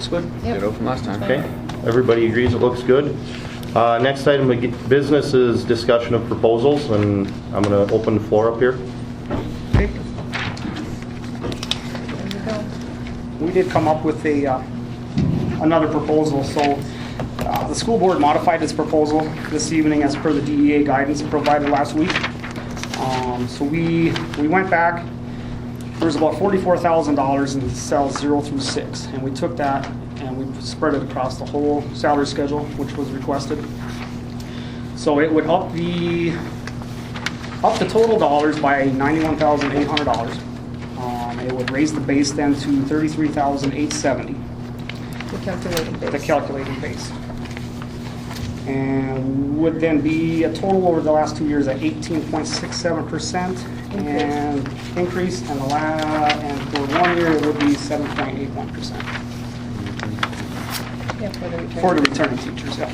looks good. Yep. Ditto from last time. Okay, everybody agrees it looks good. Next item of business is discussion of proposals, and I'm going to open the floor up here. Okay. There you go. We did come up with another proposal. So the school board modified its proposal this evening as per the DEA guidance provided last week. So we went back. There was about $44,000 in cells 0 through 6, and we took that and we spread it across the whole salary schedule, which was requested. So it would up the total dollars by $91,800. It would raise the base then to $33,870. The calculating base. The calculating base. And would then be a total over the last 2 years at 18.67% and increase, and for 1 year it would be 7.81%. Yeah, For the returning teachers, yeah.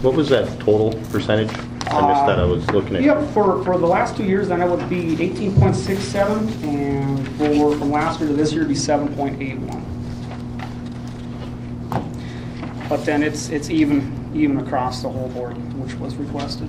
What was that total percentage? I missed that, I was looking at. Yep, for the last 2 years, then it would be 18.67, and from last year to this year, it'd be 7.81. But then it's even across the whole board, which was requested.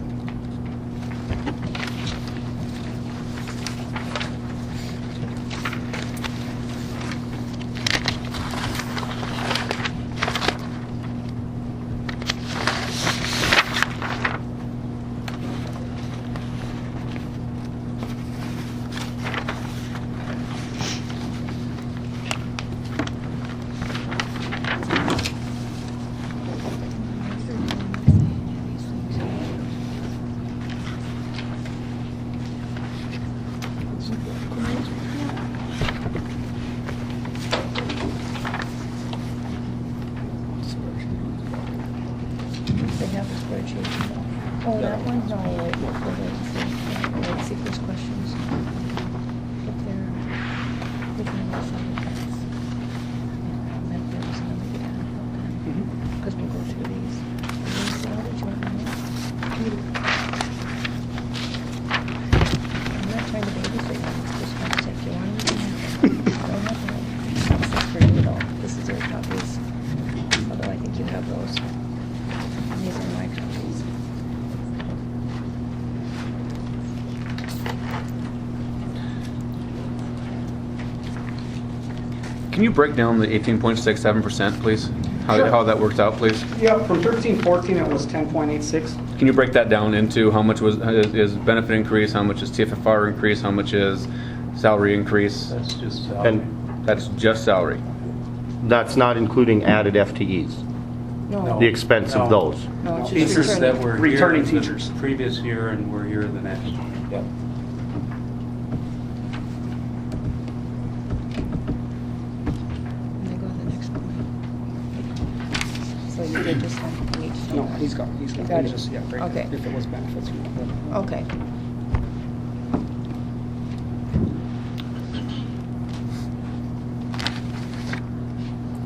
They have a spreadsheet. Oh, that one? No, wait, let's see if there's questions. If there, which one was that? That there was another good one. Because we'll go through these. So what did you want to know? I'm not trying to babysit you, it's just one sec. You want to I don't have to. This is for you though. This is your copies. Although I think you have those. These are my copies. Can you break down the 18.67%, please? Sure. How that worked out, please? Yep, from 13-14 it was 10.86. Can you break that down into how much is benefit increase, how much is TFFR increase, how much is salary increase? That's just salary. And That's just salary. that's not including added FTEs, No. the expense of No. those. No, it's just Teachers returning. that were Returning here teachers. the previous year and were here the next year. Yep. And then go to the next one. So you did just have each. No, he's got You got he's it. just, yeah, right. Okay. If it was benefits. Okay.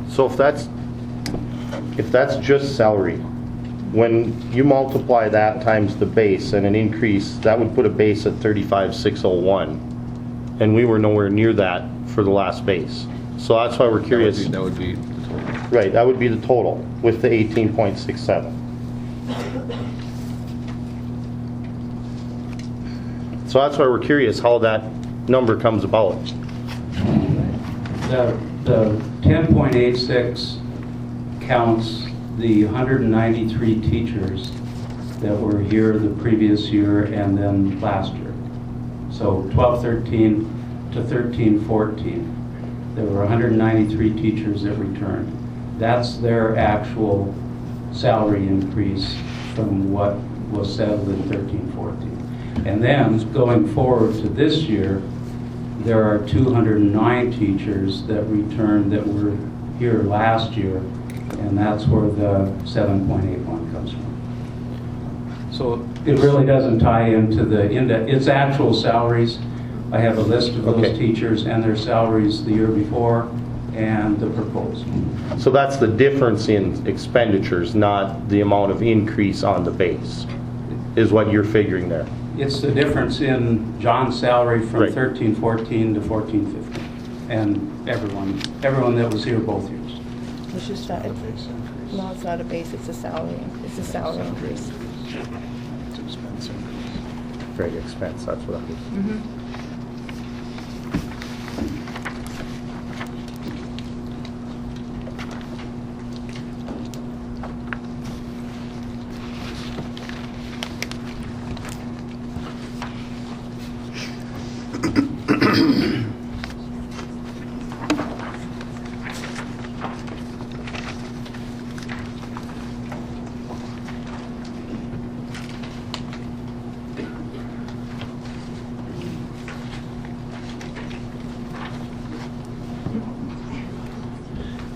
So if that's just salary, when you multiply that times the base and an increase, that would put a base at 35,601. And we were nowhere near that for the last base. So that's why we're curious. That would be the total. Right, that would be the total with the 18.67. So that's why we're curious how that number comes about. The 10.86 counts the 193 teachers that were here the previous year and then last year. So 12-13 to 13-14. There were 193 teachers that returned. That's their actual salary increase from what was settled in 13-14. And then going forward to this year, there are 209 teachers that returned that were here last year, and that's where the 7.81 comes from. So it really doesn't tie into its actual salaries. I have a list of those Okay. teachers and their salaries the year before and the proposed. So that's the difference in expenditures, not the amount of increase on the base, is what you're figuring there. It's the difference in John's salary from Right. 13-14 to 14-15. And everyone that was here both years. It's just that, no, it's not a base, it's a salary, increase. Very expense, that's what I was.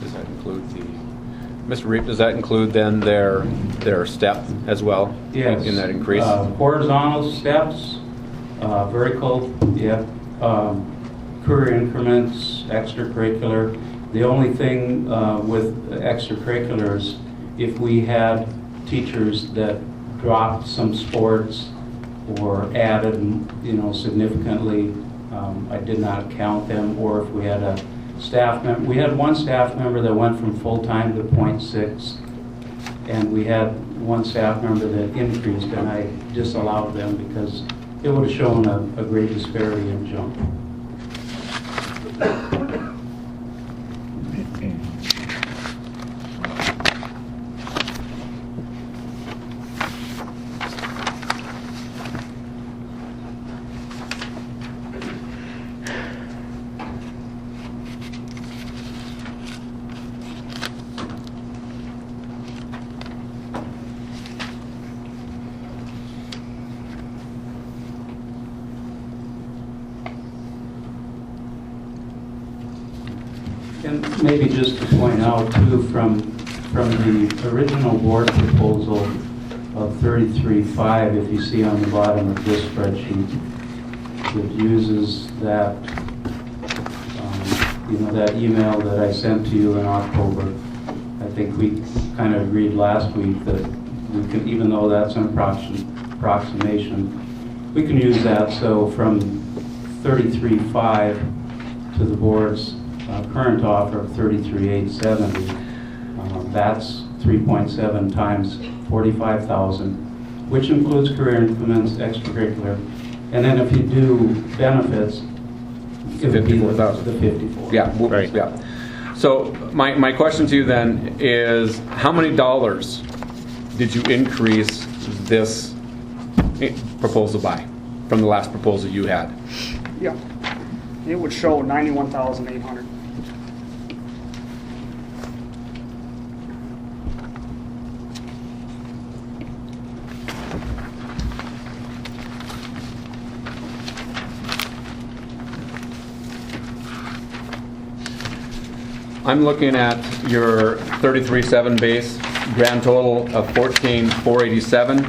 Does that include Mr. Reap, does that include then their step as well? Yes. In that increase? Horizontal steps, vertical, career increments, extracurricular. The only thing with extracurriculars, if we had teachers that dropped some sports or added, significantly, I did not count them, or if we had a staff member. We had one staff member that went from full-time to .6, and we had one staff member that increased, and I disallowed them because it would have shown a great disparity in jump. And maybe just to point out too, from the original board proposal of 33.5, if you see on the bottom of this spreadsheet, it uses that, that email that I sent to you in October. I think we kind of agreed last week that we can, even though that's an approximation, we can use that. So from 33.5 to the board's current offer of 33,870, that's 3.7 times 45,000, which includes career increments, extracurricular, and then if you do benefits, it would be the 54. Yeah, Right. yeah. So my question to you then is, how many dollars did you increase this proposal by from the last proposal you had? Yeah. It would show 91,800. I'm looking at your 33.7 base, grand total of 14,487,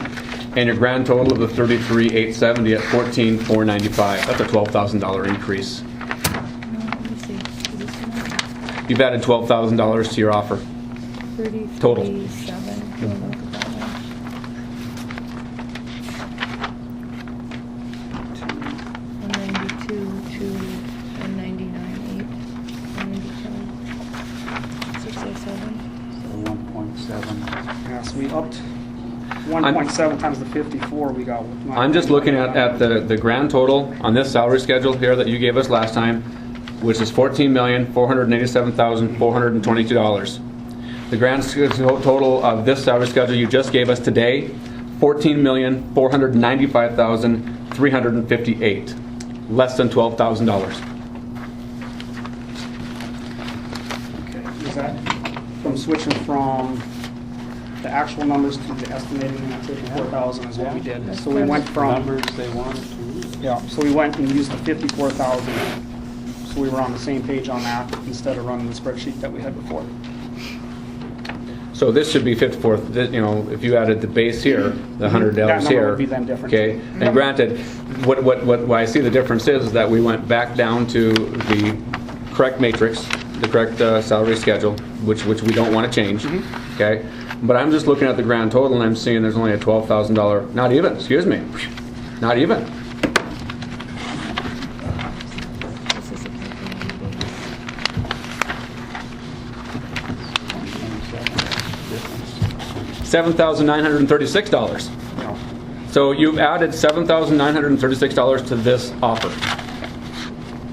and your grand total of the 33,870 at 14,495. That's a $12,000 increase. No, let me see. Is this one? You've added $12,000 to your offer. 33.7. Total. We'll look at that one. 192 to 199.8. 607. 1.7. Yeah, so we upped 1.7 times the 54 we got. With I'm just looking at the grand total on this salary schedule here that you gave us last time, which is $14,487,422. The grand total of this salary schedule you just gave us today, $14,495,358, less than $12,000. Okay, is that from switching from the actual numbers to the estimated, and that's 54,000 is what we did. So we went from, Numbers they wanted to. yeah, so we went and used the 54,000. So we were on the same page on that instead of running the spreadsheet that we had before. So this should be 54, if you added the base here, the $100 That number here. would be then different. Okay, and granted, what I see the difference is that we went back down to the correct matrix, the correct salary schedule, which we don't want to change, okay? But I'm just looking at the grand total and I'm seeing there's only a $12,000, not even, excuse me, Not even. This is a calculated base. $7,936. No. So you've added $7,936 to this offer.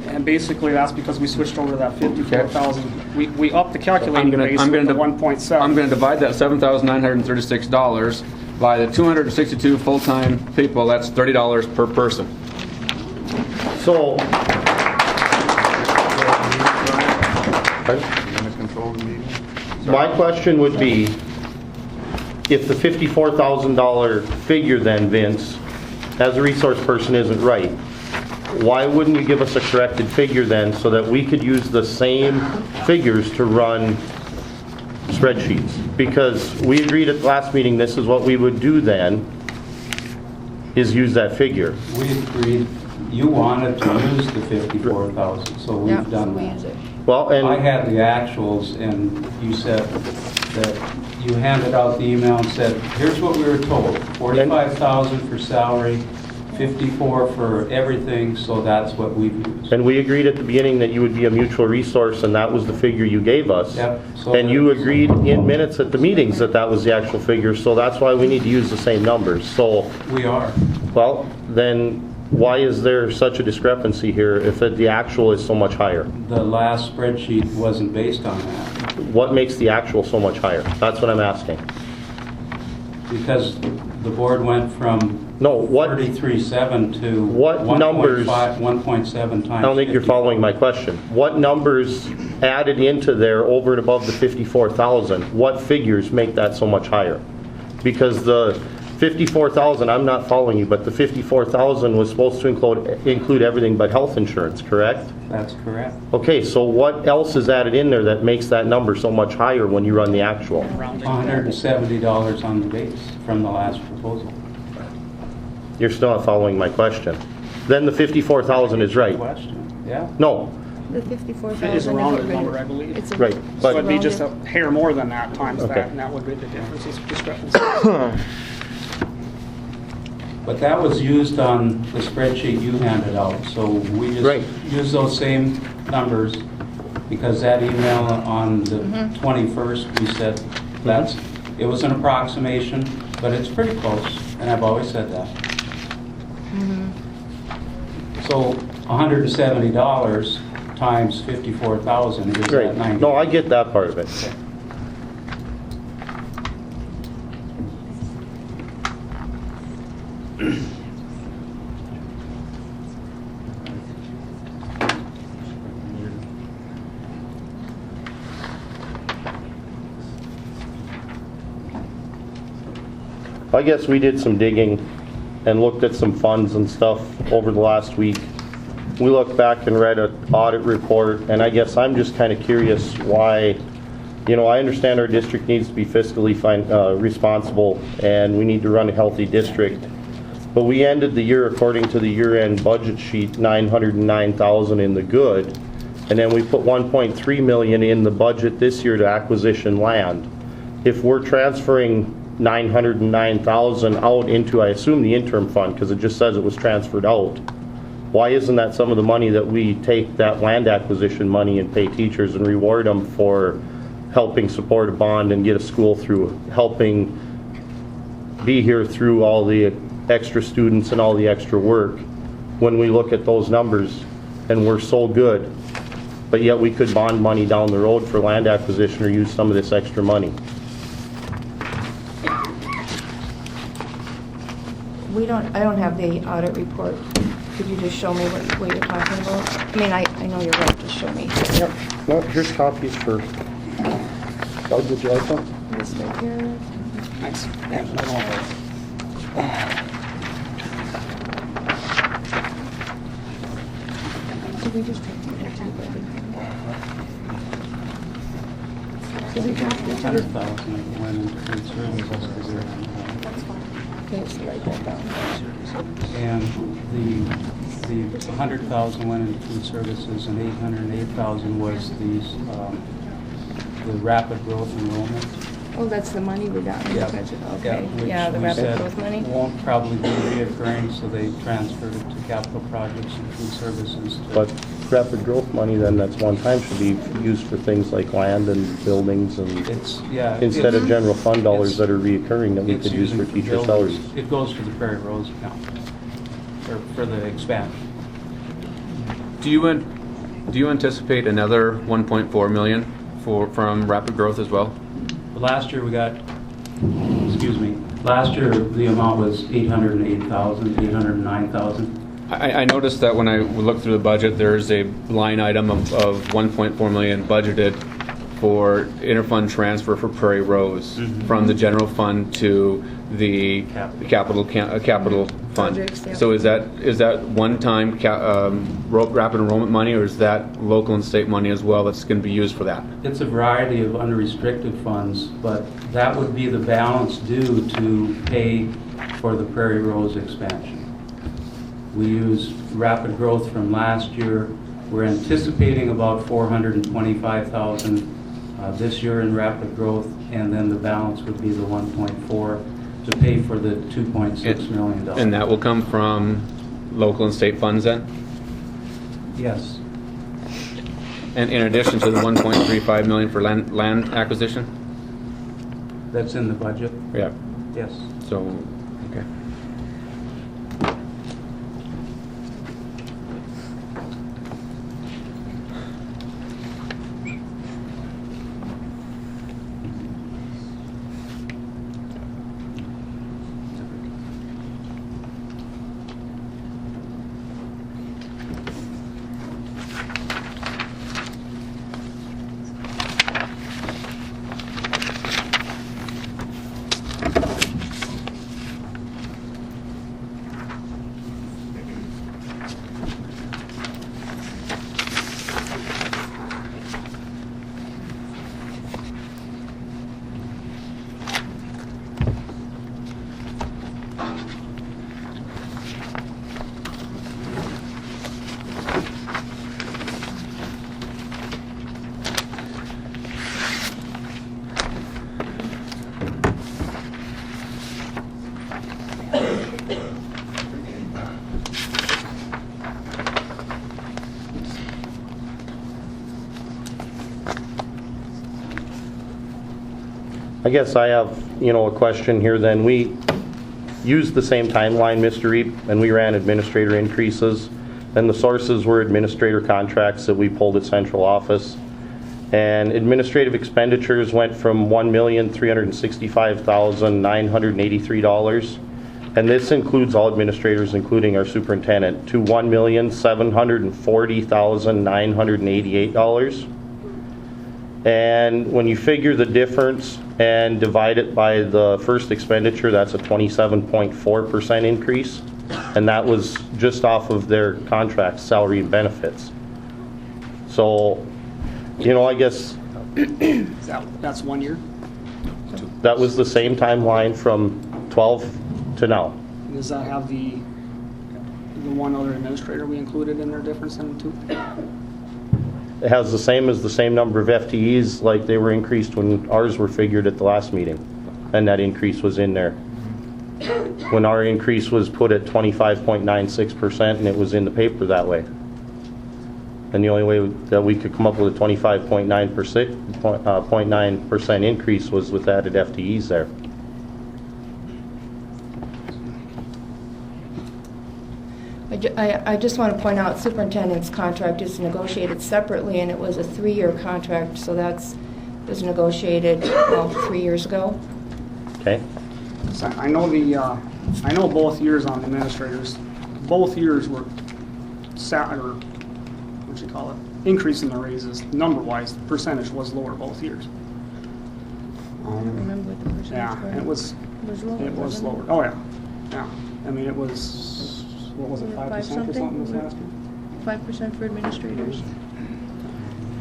And basically, that's because we switched over to that 54,000. We upped the calculating base with the 1.7. I'm going to divide that $7,936 by the 262 full-time people. That's $30 per person. So, my question would be, if the $54,000 figure then, Vince, as a resource person isn't right, why wouldn't you give us a corrected figure then so that we could use the same figures to run spreadsheets? Because we agreed at the last meeting, this is what we would do then, is use that figure. We agreed, you wanted to use the 54,000, so Yeah, we've so done we that. use it. Well, I and, had the actuals, and you said that you handed out the email and said, here's what we were told, 45,000 for salary, 54 for everything, so that's what we've used. and we agreed at the beginning that you would be a mutual resource, and that was the figure you gave us. Yep, so And you agreed in minutes at the meetings that that was the actual figure, so that's why we need to use the same numbers. So, We are. well, then why is there such a discrepancy here if the actual is so much higher? The last spreadsheet wasn't based on that, What makes the actual so much higher? That's what I'm asking. because the board went from No, what, 33.7 to What numbers- 1.7 times. I don't think you're 54. following my question. What numbers added into there over and above the 54,000? What figures make that so much higher? Because the 54,000, I'm not following you, but the 54,000 was supposed to include everything but health insurance, correct? That's correct. Okay, so what else is added in there that makes that number so much higher when you run the actual? $170 on the base from the last proposal. You're still not following my question. Then the 54,000 is right. Question, yeah. No, The 54,000. It is a rounded number, I believe. It's a- right, So but it'd be just a rounded. hair more than that times Okay. that, and that would be the difference, is discrepancy. But that was used on the spreadsheet you handed out, so we Right. just used those same numbers, because that email on the 21st, we said that's, it was an approximation, but it's pretty close, and I've always said that. So $170 times 54,000 is Great. at 90. No, I get that part of it. I guess we did some digging and looked at some funds and stuff over the last week. We looked back and read an audit report, and I guess I'm just kind of curious why, you know, I understand our district needs to be fiscally responsible, and we need to run a healthy district. But we ended the year, according to the year-end budget sheet, $909,000 in the good, and then we put $1.3 million in the budget this year to acquisition land. If we're transferring $909,000 out into, I assume, the interim fund, because it just says it was transferred out, why isn't that some of the money that we take that land acquisition money and pay teachers and reward them for helping support a bond and get a school through, helping be here through all the extra students and all the extra work, when we look at those numbers and we're so good, but yet we could bond money down the road for land acquisition or use some of this extra money? I don't have the audit report. Could you just show me what you're talking about? I mean, I know you're right, just show me. Yep. No, here's copies for, Doug, would you like one? This right here. Thanks. Yeah, I don't know. Did we just take the two budget? Did we drop the 100,000 went into food services. Okay, so write that down. And the 100,000 went into food services, and 808,000 was the rapid growth enrollment. Oh, that's the money we got in the Yeah. budget, okay. which Yeah, the we rapid said growth money. won't probably be reoccurring, so they transferred it to capital projects and food services. But rapid growth money, then that's one time, should be used for things like land and buildings and instead of general fund dollars that are reoccurring that we it's could use for using teacher buildings. salaries. It goes to the Prairie Rose account, or for the expansion. Do you anticipate another 1.4 million from rapid growth as well? Last year we got, last year the amount was 808,000, 809,000. I noticed that when I looked through the budget, there's a line item of 1.4 million budgeted for interfund transfer for Prairie Rose from the general fund to the capital fund. Projects, yeah. So is that one-time rapid enrollment money, or is that local and state money as well that's going to be used for that? It's a variety of unrestricted funds, but that would be the balance due to pay for the Prairie Rose expansion. We used rapid growth from last year. We're anticipating about 425,000 this year in rapid growth, and then the balance would be the 1.4 to pay for the $2.6 million. And that will come from local and state funds then? Yes. And in addition to the 1.35 million for land acquisition? That's in the budget? Yeah. Yes. So, okay. I guess I have, a question here then. We used the same timeline, Mr. Reap, and we ran administrator increases. And the sources were administrator contracts that we pulled at central office. And administrative expenditures went from $1,365,983. And this includes all administrators, including our superintendent, to $1,740,988. And when you figure the difference and divide it by the first expenditure, that's a 27.4% increase. And that was just off of their contract, salary and benefits. So, I guess That's 1 year? that was the same timeline from 12 to now. Does that have the one other administrator we included in their difference in the two? It has the same number of FTEs, like they were increased when ours were figured at the last meeting. And that increase was in there. When our increase was put at 25.96%, and it was in the paper that way. And the only way that we could come up with a 25.9% increase was with added FTEs there. I just want to point out superintendent's contract is negotiated separately, and it was a 3-year contract, so it was negotiated, 3 years ago. Okay? So I know I know both years on administrators, both years were increasing the raises, number-wise, the percentage was lower both years. I don't remember what the percentage Yeah, was. it was lower. It was wasn't lower. it? Oh, yeah. Yeah. I mean, it was, what was it, 5% or something this last year? 5% for administrators.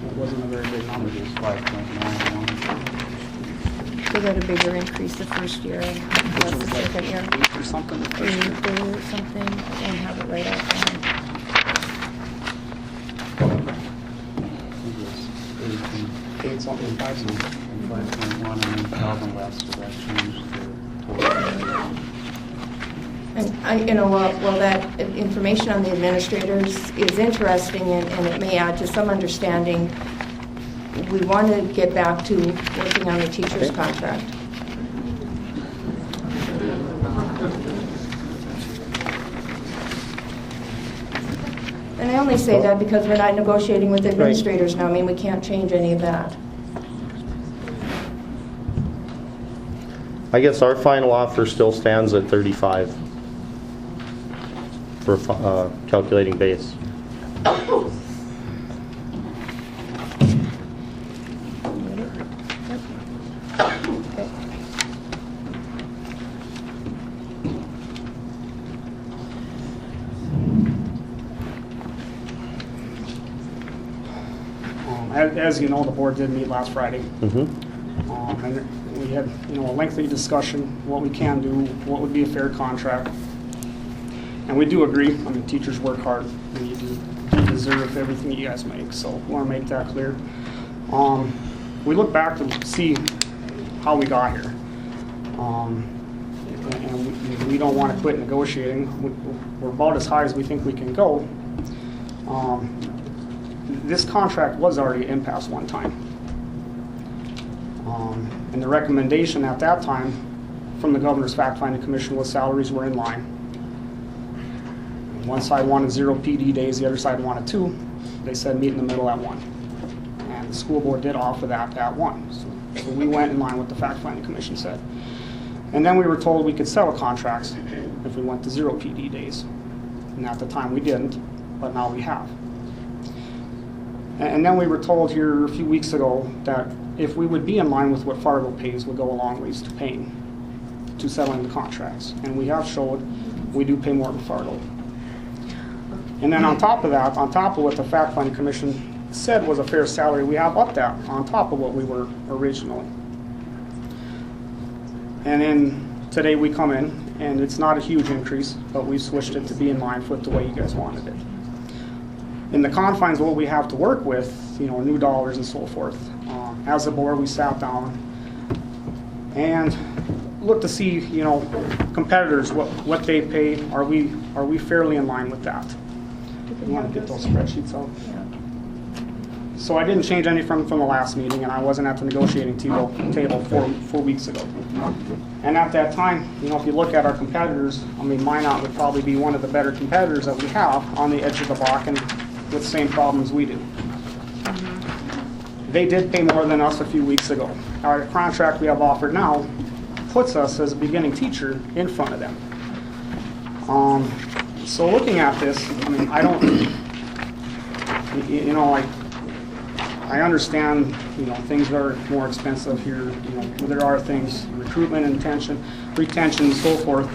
It wasn't a very big number. It was 5.91. They got a bigger increase the first year, and plus the second year. 8 or something the first year. 8 or something. I don't have it right offhand. Eight something, 5 something. 35.1, and then Calvin West, so that changed the total. And well, that information on the administrators is interesting, and it may add to some understanding. We want to get back to working on the teacher's contract. And I only say that because we're not negotiating with administrators now. I mean, we can't change any of that. I guess our final offer still stands at 35 for calculating base. Okay. As you know, the board did meet last Friday. Mm-hmm. And we had, a lengthy discussion, what we can do, what would be a fair contract. And we do agree, I mean, teachers work hard, and you deserve everything you guys make, so we want to make that clear. We look back to see how we got here. And we don't want to quit negotiating. We're about as high as we think we can go. This contract was already impasse one time. And the recommendation at that time from the Governor's Fact-Finding Commission was salaries were in line. One side wanted 0 PD days, the other side wanted 2. They said meet in the middle at 1. And the school board did offer that at 1. So we went in line with the Fact-Finding Commission said. And then we were told we could settle contracts if we went to 0 PD days. And at the time we didn't, but now we have. And then we were told here a few weeks ago that if we would be in line with what Fargo pays, would go a long ways to settling the contracts. And we have showed we do pay more than Fargo. And then on top of that, on top of what the Fact-Finding Commission said was a fair salary, we have upped that on top of what we were originally. And then today we come in, and it's not a huge increase, but we switched it to be in line with the way you guys wanted it. In the confines of what we have to work with, new dollars and so forth. As a board, we sat down and looked to see, competitors, what they pay. Are we fairly in line with that? You want to get those spreadsheets out? Yeah. So I didn't change any from the last meeting, and I wasn't at the negotiating table 4 weeks ago. And at that time, if you look at our competitors, Minot would probably be one of the better competitors that we have on the edge of the block and with the same problems we do. They did pay more than us a few weeks ago. Our contract we have offered now puts us as a beginning teacher in front of them. So looking at this, I don't, I understand, things are more expensive here. There are things, recruitment and retention and so forth.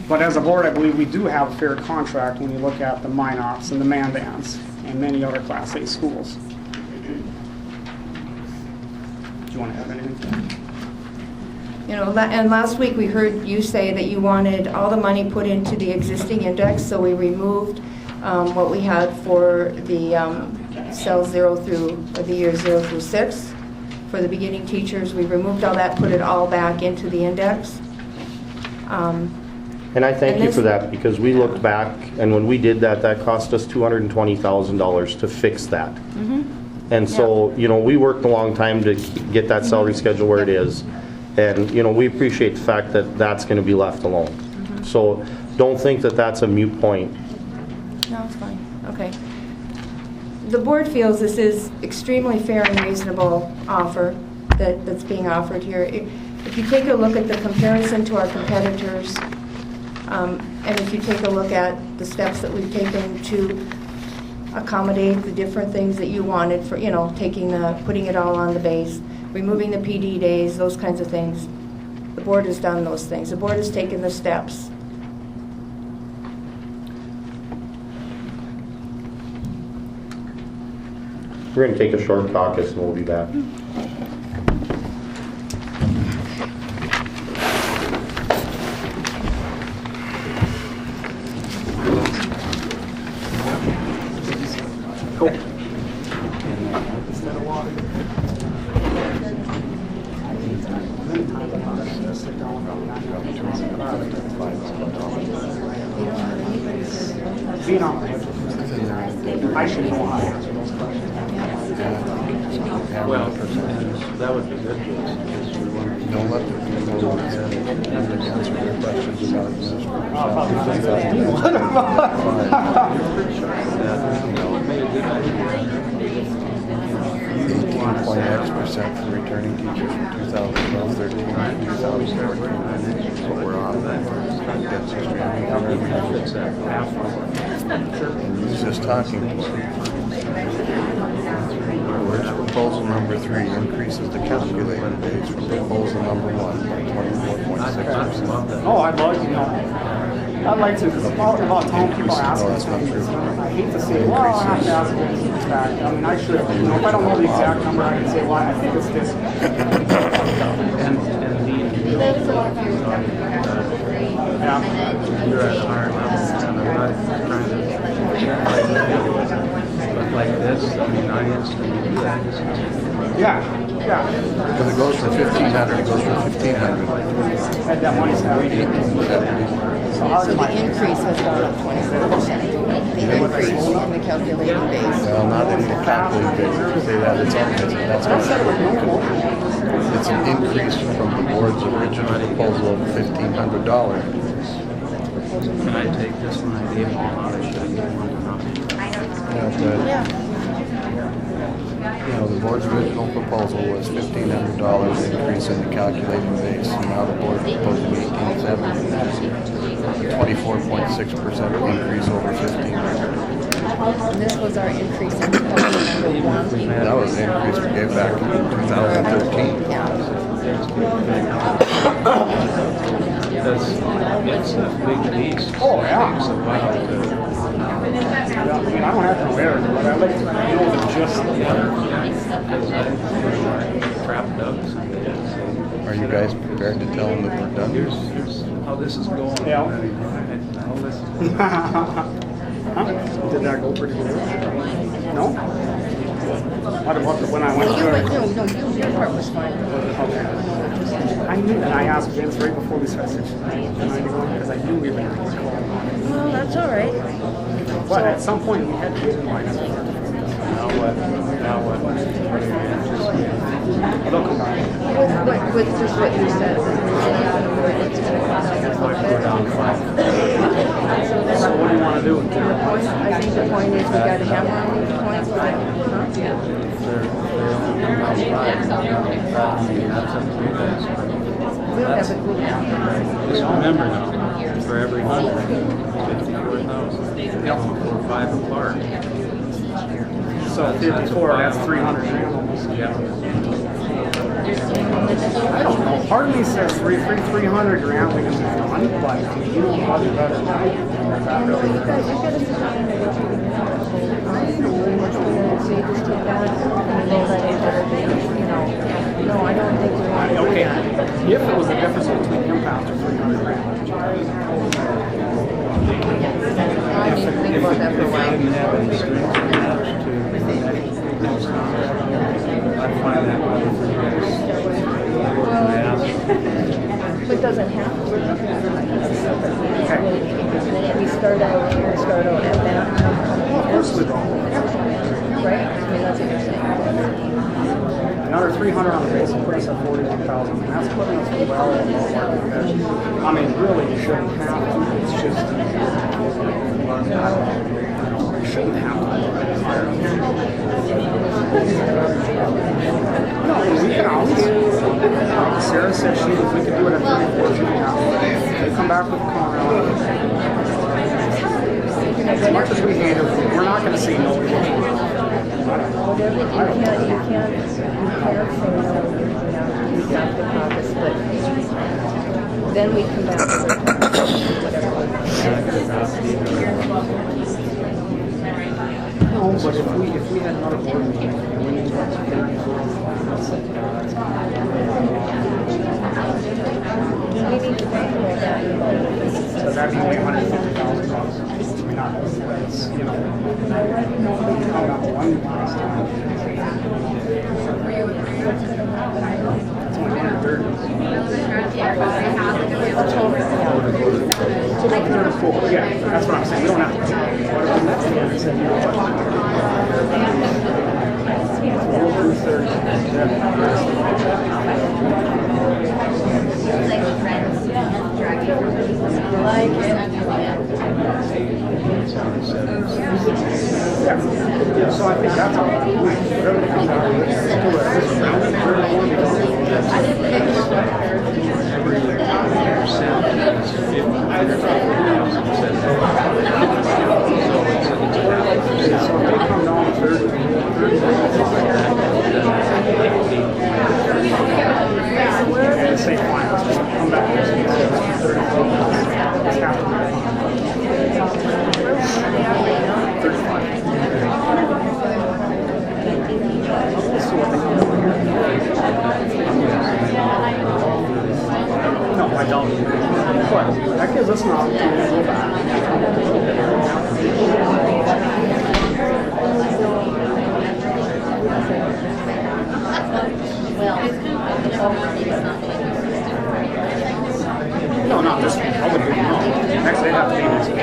But as a board, I believe we do have a fair contract when you look at the Minots and the Mandans and many other Class A schools. Do you want to add anything? And last week we heard you say that you wanted all the money put into the existing index, so we removed what we had for the cells 0 through, or the years 0 through 6. For the beginning teachers, we removed all that, put it all back into the index. And I thank you for that, because we looked back, and when we did that, that cost us $220,000 to fix that. Mm-hmm. And so, we worked a long time to get that salary schedule where it is. And, we appreciate the fact that that's going to be left alone. Mm-hmm. So don't think that that's a moot point. No, it's fine. Okay. The board feels this is extremely fair and reasonable offer that's being offered here. If you take a look at the comparison to our competitors, and if you take a look at the steps that we've taken to accommodate the different things that you wanted for, putting it all on the base, removing the PD days, those kinds of things, the board has done those things. The board has taken the steps. We're going to take a short caucus and we'll be back. Cool. Instead of water. Being on the budget, I should know how to answer those questions. Well, that would be good. Don't let the people answer their questions about %, for returning teachers from 2012-13 to 2014. So we're on that. That's extremely He's just talking. Where's proposal number 3 increases the calculated base from proposal number 1 by 24.6%. Oh, I'd love to know. I'd like to, because about time people ask me something. I hate to say, well, I have to ask them back. I mean, I should, if I don't know the exact number, I can say, well, I think it's this. Yeah. You're at a higher level, and I'm not trying to but like this, I mean, I instantly do that. Yeah, yeah. Because it goes from 1,500, it goes from 1,500. Had that money set. So how So did the my, increase has gone up 24%. The increase in the calculated base. Well, not in the calculated base. If you say that, it's on, that's it's an increase from the board's original proposal of $1,500. Can I take this one I gave them all out? I should have given one to Robbie. Yeah. You know, the board's original proposal was $1,500 increase in the calculated base, and now the board proposing $1,870, which is a 24.6% increase over $1,500. And this was our increase in proposal number 1. That was the increase we gave back in 2013. Yeah. Because it's a big beast. Oh, yeah. It's a while to... I mean, I don't have to wear it, but I like to know the gist of it. Because I trapped ducks and they did say, Are you guys prepared to tell them that we're done? here's how this is going. Yeah. I'll listen. Huh? Did that go pretty good? No? What about when I went through it? Your part was fine. Okay. I knew, and I asked Vince right before we started, because I knew we were going to call. Well, that's all right. But at some point, we had to get in line. Now what? Now what? They'll come back. With just what you said. It's going to cost us a little bit. So what do you want to do? I think the point is we got to hammer on these points. Huh? We'll have it. Just remember now, for every 100, 54,000. Yep. 5 apart. So 54, that's 300 grand almost. Yeah. I don't know. Part of me says 300 grand we can move on, but you know how to better than I do. You got to sit down and negotiate. I don't know what we're going to say, just take that and roll that into the thing, No, I don't think we want to do Okay, that. if it was the difference between impact or 300 grand. I need to think about that for a If I while. didn't have any strings attached to I'd find that better for you guys. But it doesn't have to. We start out at that Of course we don't. right? I mean, that's what you're saying. Another 300 on the base will put us at 41,000. And that's putting us well above market value. I mean, really, you shouldn't have to. It's just, you shouldn't have to. No, we can always. Sarah said if we could do it at 34, she would have. They come back with a corner. As much as we hate it, we're not going to say no. Whatever, you can't say no, you got the caucus, but then we come back to whatever. No, but if we had another board meeting, we need to so that'd be only $150,000. I mean, not, it's, you know, come out one last time. It's only 130. Third or fourth, yeah, that's what I'm saying. We don't have to. Yeah, so I think that's all. Whatever they come down with, and say, fine, let's just come back and see. It's half the year. 35. Let's see what they come over here. No, I don't. But that gives us an opportunity to go back. No, not this week. I wouldn't do it. No. Next day have to be next week.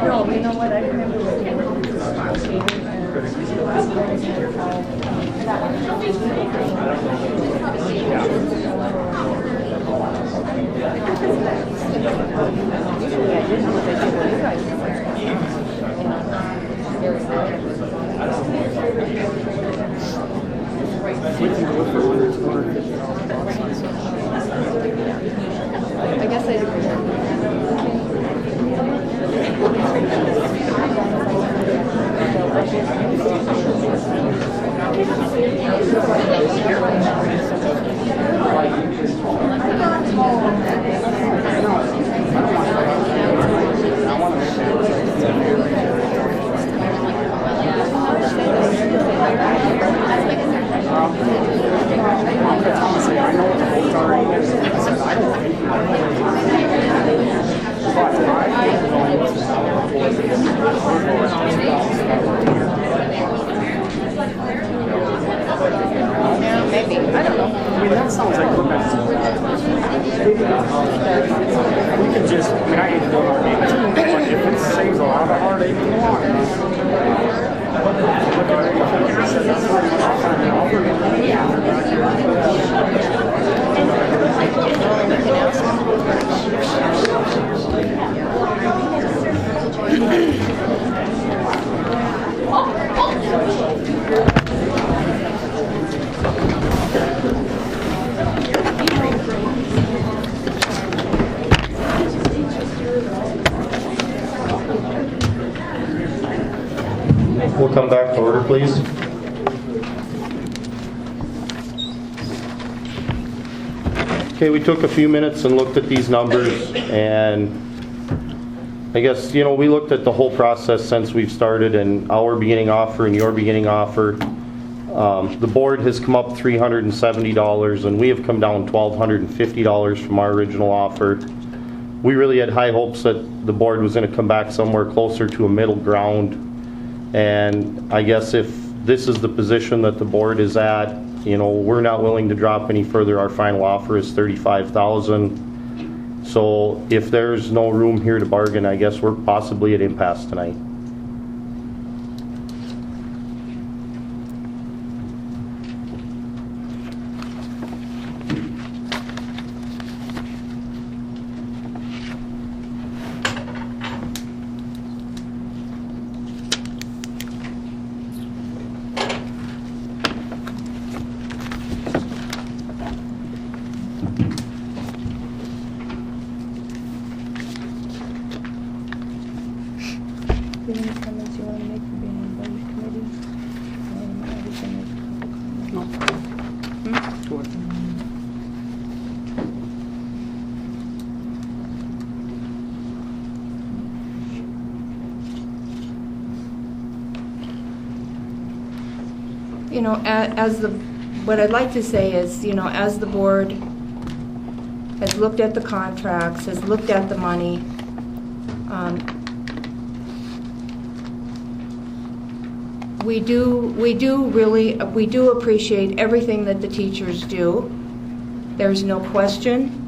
No, you know what? I remember I guess I maybe. I don't know. I mean, that sounds like we're best. We can just, I mean, I hate to do it our games, but if it saves a lot of heartache in the long run. We'll come back to order, please. Okay, we took a few minutes and looked at these numbers, and I guess, you know, we looked at the whole process since we've started, and our beginning offer and your beginning offer. The board has come up $370, and we have come down $1,250 from our original offer. We really had high hopes that the board was going to come back somewhere closer to a middle ground. And I guess if this is the position that the board is at, you know, we're not willing to drop any further. Our final offer is $35,000. So if there's no room here to bargain, I guess we're possibly at impasse tonight. Any comments you want to make for being on the budget committee? Everything is public comment. No. you know, what I'd like to say is, you know, as the board has looked at the contracts, has looked at the money, we do appreciate everything that the teachers do. There's no question.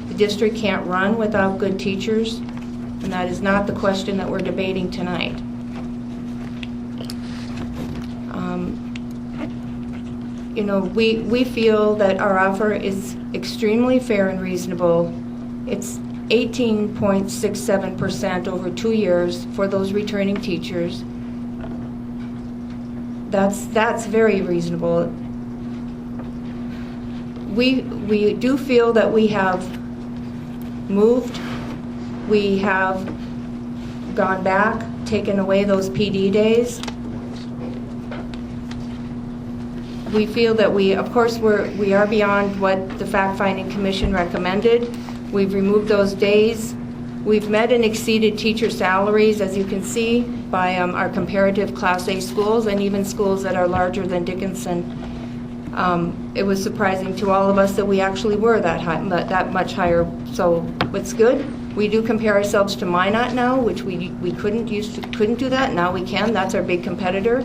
The district can't run without good teachers, and that is not the question that we're debating tonight. You know, we feel that our offer is extremely fair and reasonable. It's 18.67% over 2 years for those returning teachers. That's very reasonable. We do feel that we have moved, we have gone back, taken away those PD days. We feel that of course, we are beyond what the fact-finding commission recommended. We've removed those days. We've met and exceeded teacher salaries, as you can see, by our comparative Class A schools and even schools that are larger than Dickinson. It was surprising to all of us that we actually were that much higher. So what's good? We do compare ourselves to Minot now, which we couldn't do that. Now we can. That's our big competitor.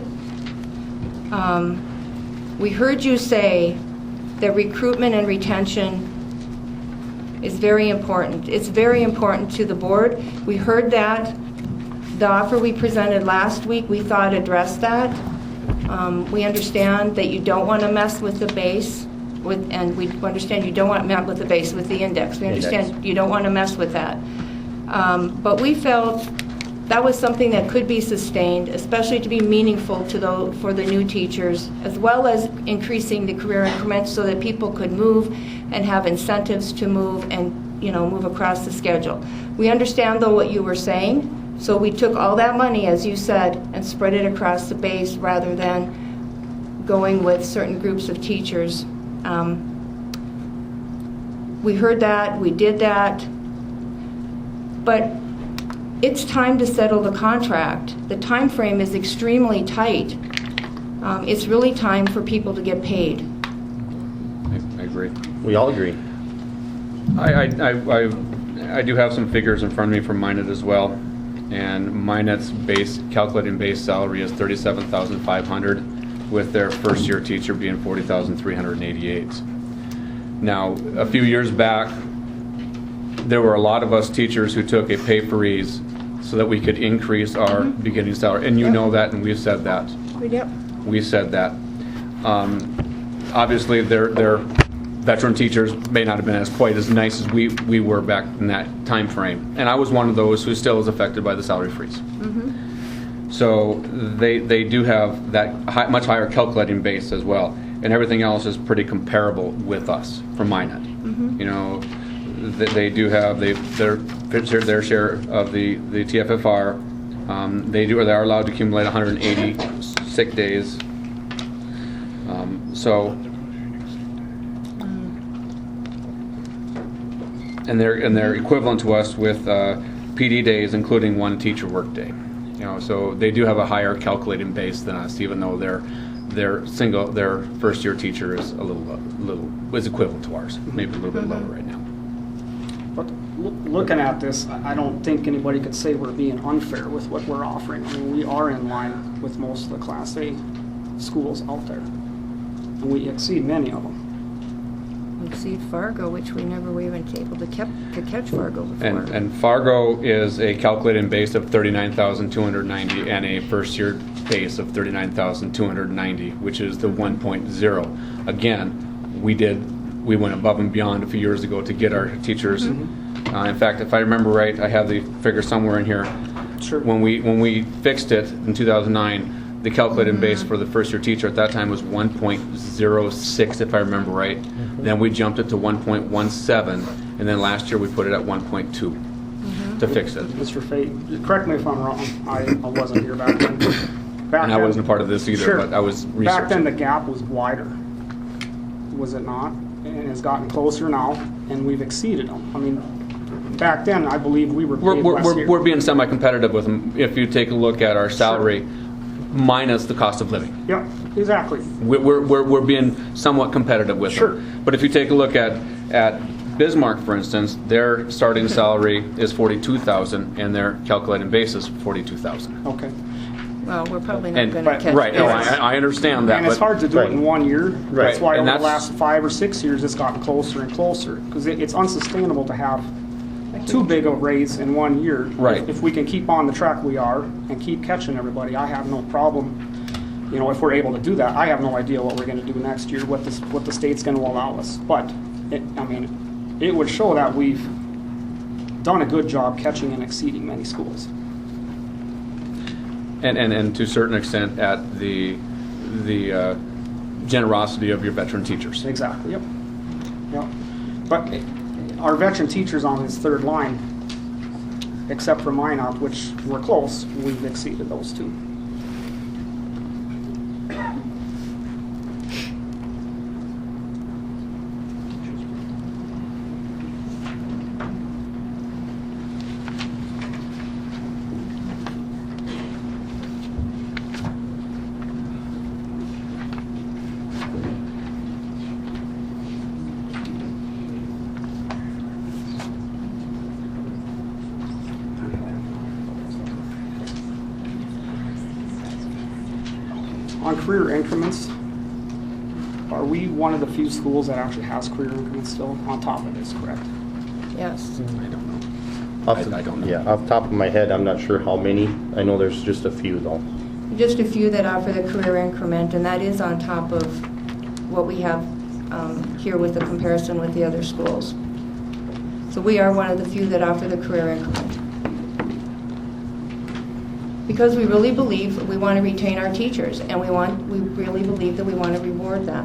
We heard you say that recruitment and retention is very important. It's very important to the board. We heard that. The offer we presented last week, we thought addressed that. We understand that you don't want to mess with the base, and we understand you don't want to mess with the base, with the index. We understand you don't want to mess with that. But we felt that was something that could be sustained, especially to be meaningful for the new teachers, as well as increasing the career increments so that people could move and have incentives to move and, you know, move across the schedule. We understand, though, what you were saying, so we took all that money, as you said, and spread it across the base rather than going with certain groups of teachers. We heard that, we did that, but it's time to settle the contract. The time frame is extremely tight. It's really time for people to get paid. I agree. We all agree. I do have some figures in front of me from Minot as well, and Minot's calculating base salary is $37,500, with their first year teacher being $40,388. Now, a few years back, there were a lot of us teachers who took a pay freeze so that we could increase our beginning salary, and you know that, and we've said that. Yep. We said that. Obviously, their veteran teachers may not have been as quite as nice as we were back in that time frame, and I was one of those who still is affected by the salary freeze. So they do have that much higher calculating base as well, and everything else is pretty comparable with us from Minot. You know, they do have their share of the TFFR. They are allowed to accumulate 180 sick days. And they're equivalent to us with PD days, including one teacher work day. You know, so they do have a higher calculating base than us, even though their first year teacher is is equivalent to ours, maybe a little bit lower right now. But looking at this, I don't think anybody could say we're being unfair with what we're offering. I mean, we are in line with most of the Class A schools out there, and we exceed many of them. Exceed Fargo, which we never were even able to catch Fargo before. And Fargo is a calculating base of 39,290 and a first year base of 39,290, which is the 1.0. Again, we went above and beyond a few years ago to get our teachers. In fact, if I remember right, I have the figure somewhere in here. Sure. When we fixed it in 2009, the calculated base for the first year teacher at that time was 1.06, if I remember right. Then we jumped it to 1.17, and then last year we put it at 1.2 to fix it. Mr. Fate, correct me if I'm wrong. I wasn't here back then. And I wasn't a part of this either, Sure. but I was researching. Back then, the gap was wider, was it not? And it's gotten closer now, and we've exceeded them. I mean, back then, I believe we were paid less here. We're being semi-competitive with them. If you take a look at our salary, minus the cost of living. Yep, exactly. We're being somewhat competitive with Sure. them. But if you take a look at Bismarck, for instance, their starting salary is $42,000 and their calculating base is $42,000. Okay. Well, we're probably not And, going to catch right, no, this. I understand that, And it's but hard to do it in 1 year. That's why and over the that's- last 5 or 6 years, it's gotten closer and closer. Because it's unsustainable to have too big a raise in 1 year. Right. If we can keep on the track we are and keep catching everybody, I have no problem. You know, if we're able to do that, I have no idea what we're going to do next year, what the state's going to allow us. But, it would show that we've done a good job catching and exceeding many schools. and to a certain extent at the generosity of your veteran teachers. Exactly, yep. Yep. But our veteran teachers on his third line, except for Minot, which were close, we've exceeded those two. On career increments, are we one of the few schools that actually has career increments still on top of this, correct? Yes. I don't know. I don't know. Yeah, off the top of my head, I'm not sure how many. I know there's just a few though. Just a few that offer the career increment, and that is on top of what we have here with the comparison with the other schools. So we are one of the few that offer the career increment. Because we really believe we want to retain our teachers, and we really believe that we want to reward that.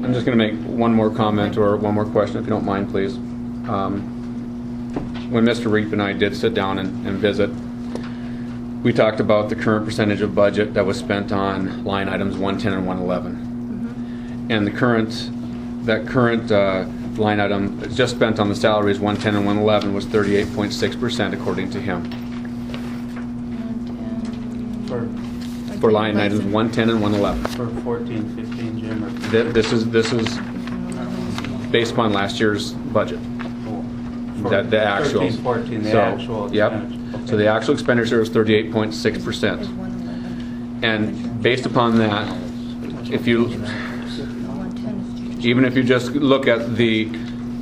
I'm just going to make one more comment or one more question, if you don't mind, please. When Mr. Reap and I did sit down and visit, we talked about the current percentage of budget that was spent on line items 110 and 111. And that current line item just spent on the salaries 110 and 111 was 38.6% according to him. For line items 110 and 111. For 14, 15, Jim, or This is based upon last year's budget. for The actual. 13, 14, the So, actual Yep. expenditure. So the actual expenditure is 38.6%. And based upon that, even if you just look at the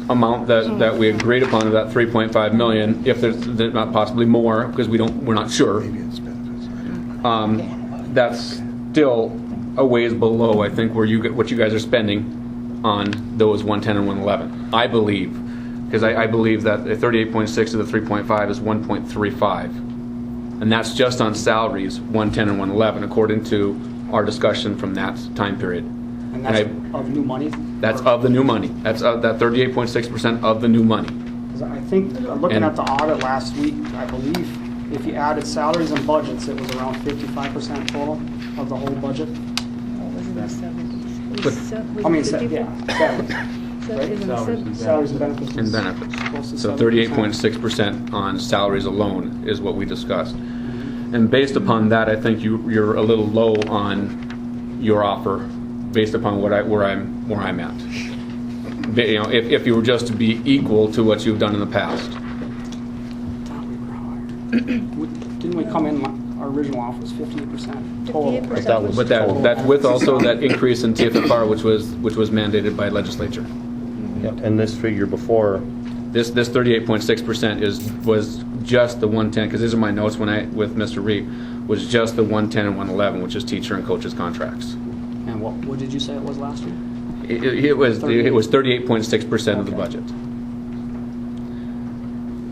amount that we agreed upon of that 3.5 million, if there's not possibly more, because we're not sure, that's still a ways below, I think, what you guys are spending on those 110 and 111. I believe, because I believe that the 38.6 to the 3.5 is 1.35. And that's just on salaries, 110 and 111, according to our discussion from that time period. And that's of new money? That's of the new money. That's of that 38.6% of the new money. 'Cause I think, looking at the audit last week, I believe if you added salaries and budgets, it was around 55% total of the whole budget. I mean, salaries and benefits. And benefits. Close to So 7%. 38.6% on salaries alone is what we discussed. And based upon that, I think you're a little low on your offer, based upon where I'm at. You know, if you were just to be equal to what you've done in the past. Thought we were higher. Didn't we come in, our original offer was 58% total? 58%. But that was But total. that's with also that increase in TFFR, which was mandated by legislature. Yep, and this figure before, This 38.6% was just the 110, because these are my notes with Mr. Reed, was just the 110 and 111, which is teacher and coaches contracts. And what did you say it was last year? It was 38.6% of the Okay. budget.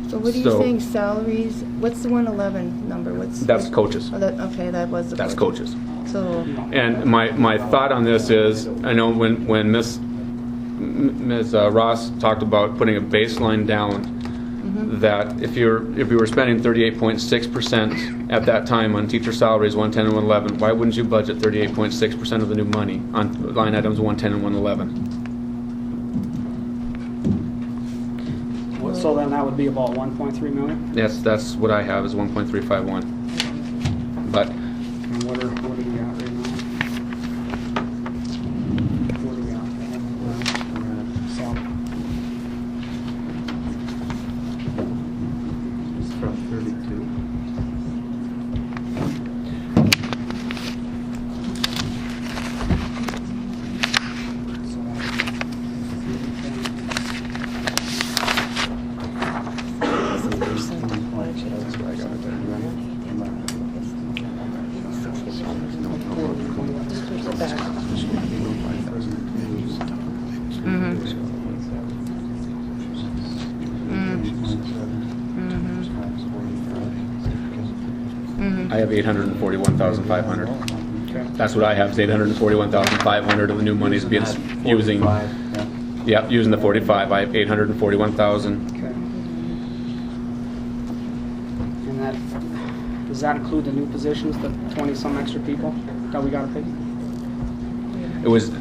So what are you So- saying, salaries, what's the 111 number? That's coaches. Oh, okay, that was the. That's budget. coaches. So, And my thought on this is, I know when Ms. Ross talked about putting a baseline down, that if you were spending 38.6% at that time on teacher salaries, 110 and 111, why wouldn't you budget 38.6% of the new money on line items 110 and 111? So then that would be about 1.3 million? That's what I have is 1.351. But And what are we at right now? What are we at? Salary. It's from 32. I have 841,500. Okay. That's what I have, is 841,500 of the new money is being using. 45, yeah. Yeah, using the 45. I have 841,000. Okay. And that, does that include the new positions, the 20-some extra people that we gotta pay? It was, no,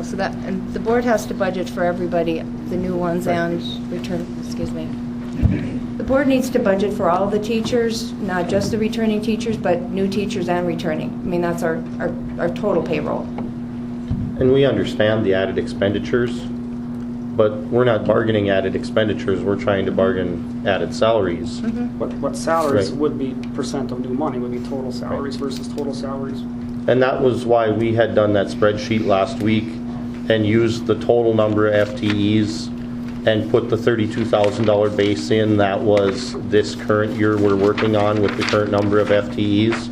so that, and the board has to budget for everybody, the new ones and excuse me. The board needs to budget for all the teachers, not just the returning teachers, but new teachers and returning. I mean, that's our total payroll. and we understand the added expenditures, but we're not bargaining added expenditures, we're trying to bargain added salaries. What salaries Right. would be percent of new money, would be total salaries versus total salaries? And that was why we had done that spreadsheet last week and used the total number of FTEs and put the $32,000 base in. That was this current year we're working on with the current number of FTEs,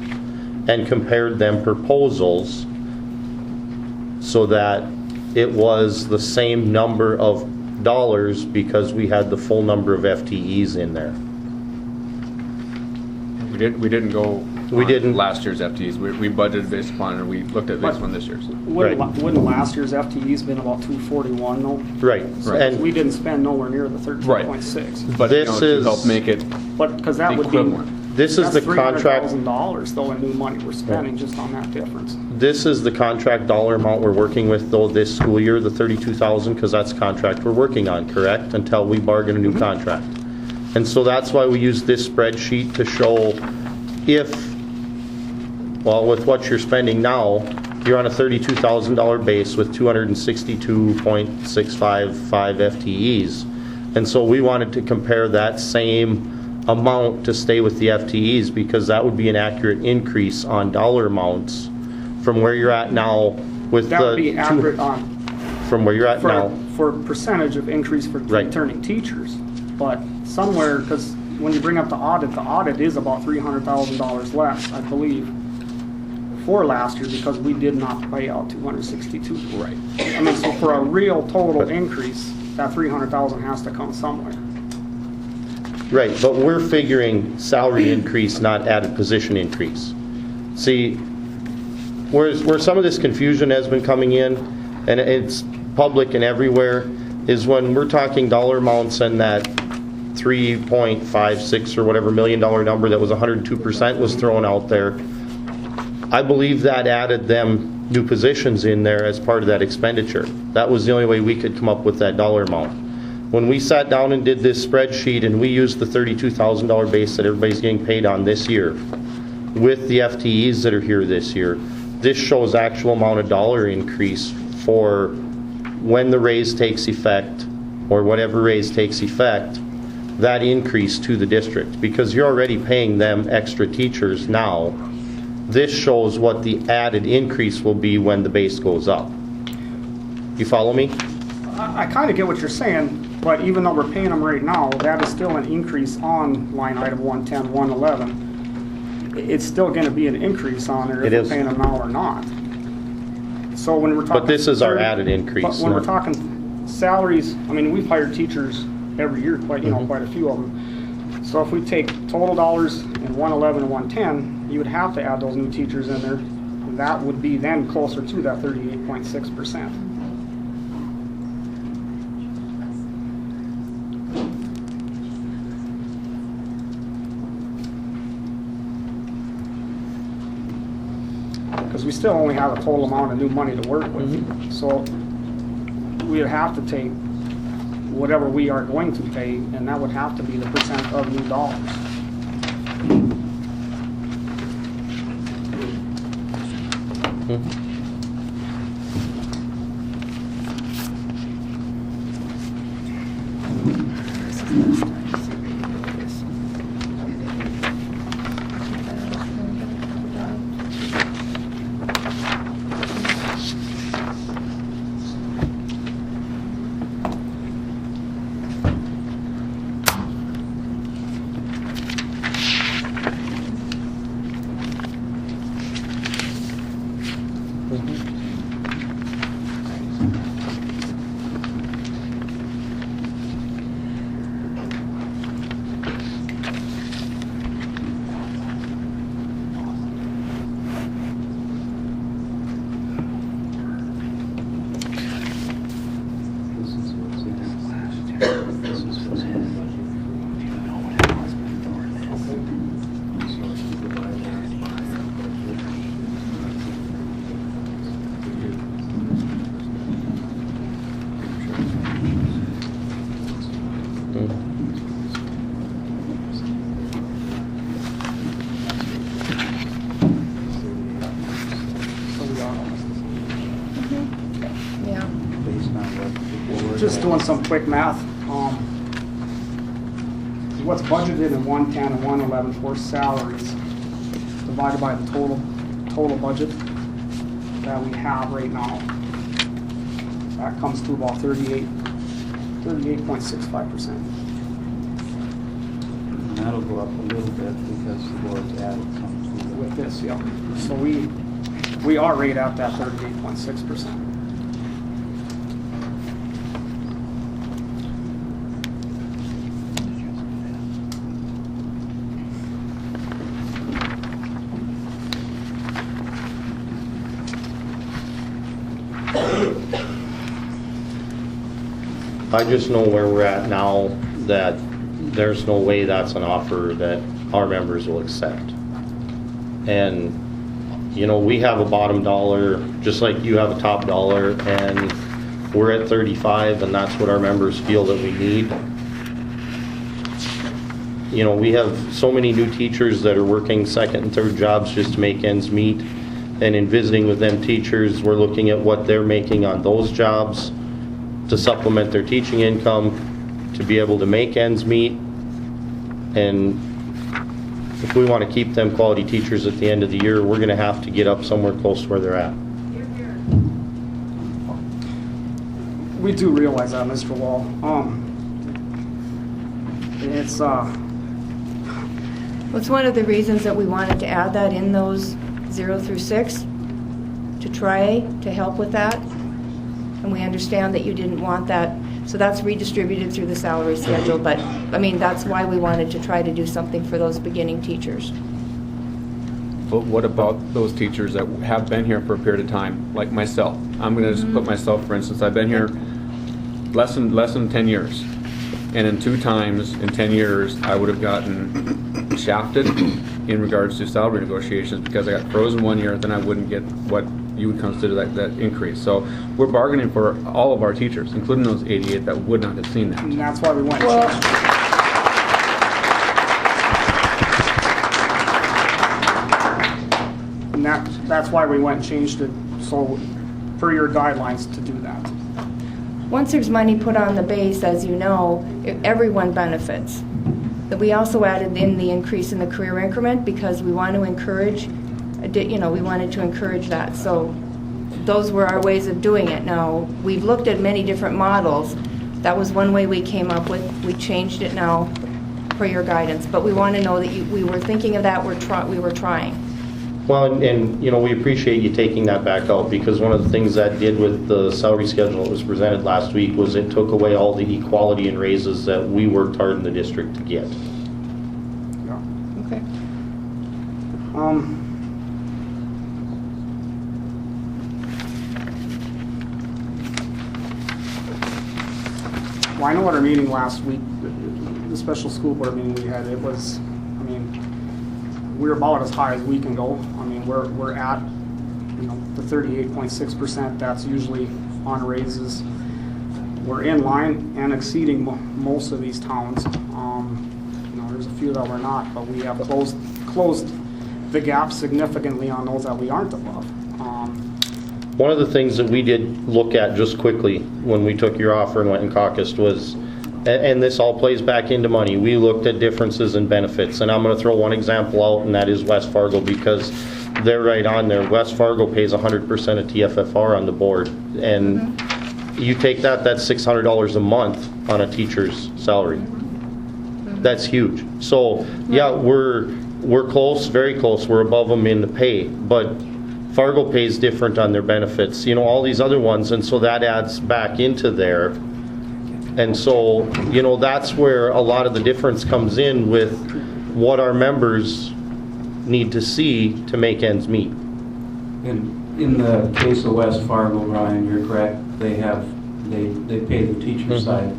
and compared them proposals so that it was the same number of dollars because we had the full number of FTEs in there. we didn't go We on didn't. last year's FTEs. We budgeted based upon, or we looked at based upon this year's. Wouldn't last year's FTEs been about 241 though? Right. Right. And We didn't spend nowhere near the 13.6. But This to is- help make it But, because that would be. equivalent. this is the contract. $300,000 though in new money we're spending just on that difference. This is the contract dollar amount we're working with though this school year, the 32,000, because that's the contract we're working on, correct? Until we bargain a new contract. And so that's why we use this spreadsheet to show if, well, with what you're spending now, you're on a $32,000 base with 262.655 FTEs. And so we wanted to compare that same amount to stay with the FTEs because that would be an accurate increase on dollar amounts from where you're at now with the. That would be accurate on, From where you're at now. for percentage of increase for Right. returning teachers. But somewhere, because when you bring up the audit is about $300,000 less, I believe, for last year because we did not pay out 262. Right. I mean, so for a real total increase, that 300,000 has to come somewhere. Right, but we're figuring salary increase, not added position increase. See, where some of this confusion has been coming in, and it's public and everywhere, is when we're talking dollar amounts and that 3.56 or whatever $1 million number that was 102% was thrown out there. I believe that added them new positions in there as part of that expenditure. That was the only way we could come up with that dollar amount. When we sat down and did this spreadsheet and we used the $32,000 base that everybody's getting paid on this year, with the FTEs that are here this year, this shows actual amount of dollar increase for when the raise takes effect, or whatever raise takes effect, that increase to the district, because you're already paying them extra teachers now. This shows what the added increase will be when the base goes up. You follow me? I kind of get what you're saying, but even though we're paying them right now, that is still an increase on line item 110, 111. It's still going to be an increase on there if It we're is. paying them now or not. So when we're talking... But this is our added increase. But when no? we're talking salaries, I mean, we've hired teachers every year, quite a few of them. So if we take total dollars in 111 and 110, you would have to add those new teachers in there. And that would be then closer to that 38.6%. Because we still only have a total amount of new money to work with. So we would have to take whatever we are going to pay, and that would have to be the percent of new dollars. Yeah. Just doing some quick math. What's budgeted in 110 and 111 for salaries divided by the total budget that we have right now. That comes to about 38.65%. And that'll go up a little bit because the board's added something. With this, yeah. So we are right at that 38.6%. I just know where we're at now, that there's no way that's an offer that our members will accept. And, you know, we have a bottom dollar, just like you have a top dollar, and we're at 35, and that's what our members feel that we need. You know, we have so many new teachers that are working second and third jobs just to make ends meet. And in visiting with them teachers, we're looking at what they're making on those jobs to supplement their teaching income, to be able to make ends meet. And if we want to keep them quality teachers at the end of the year, we're going to have to get up somewhere close to where they're at. We do realize that, Mr. Wall. It's It's one of the reasons that we wanted to add that in those 0 through 6, to try to help with that. And we understand that you didn't want that, so that's redistributed through the salary schedule, but, I mean, that's why we wanted to try to do something for those beginning teachers. But what about those teachers that have been here for a period of time, like myself? I'm going to just put myself, for instance, I've been here less than 10 years. And in 2 times in 10 years, I would have gotten shafted in regards to salary negotiations because I got frozen 1 year, then I wouldn't get what you would consider that increase. So we're bargaining for all of our teachers, including those 88 that would not have seen that. And that's why we went and Well- changed it. And that's why we went and changed it, so, per your guidelines, to do that. Once there's money put on the base, as you know, everyone benefits. But we also added in the increase in the career increment because we want to encourage, we wanted to encourage that. So those were our ways of doing it. Now, we've looked at many different models. That was one way we came up with. We changed it now for your guidance. But we want to know that we were thinking of that, we were trying. Well, and we appreciate you taking that back out, because one of the things that did with the salary schedule that was presented last week was it took away all the equality and raises that we worked hard in the district to get. Yeah. Okay. Well, I know at our meeting last week, the special school board meeting we had, we're about as high as we can go. I mean, we're at, the 38.6%, that's usually on raises. We're in line and exceeding most of these towns. There's a few that we're not, but we have closed the gap significantly on those that we aren't above. One of the things that we did look at just quickly when we took your offer and went and caucused was, and this all plays back into money, we looked at differences in benefits. And I'm going to throw one example out, and that is West Fargo, because they're right on there. West Fargo pays 100% of TFFR on the board. And you take that's $600 a month on a teacher's salary. That's huge. So, yeah, we're close, very close. We're above them in the pay. But Fargo pays different on their benefits, all these other ones. And so that adds back into there. And so, that's where a lot of the difference comes in with what our members need to see to make ends meet. In the case of West Fargo, Ryan, you're correct. They pay the teacher side.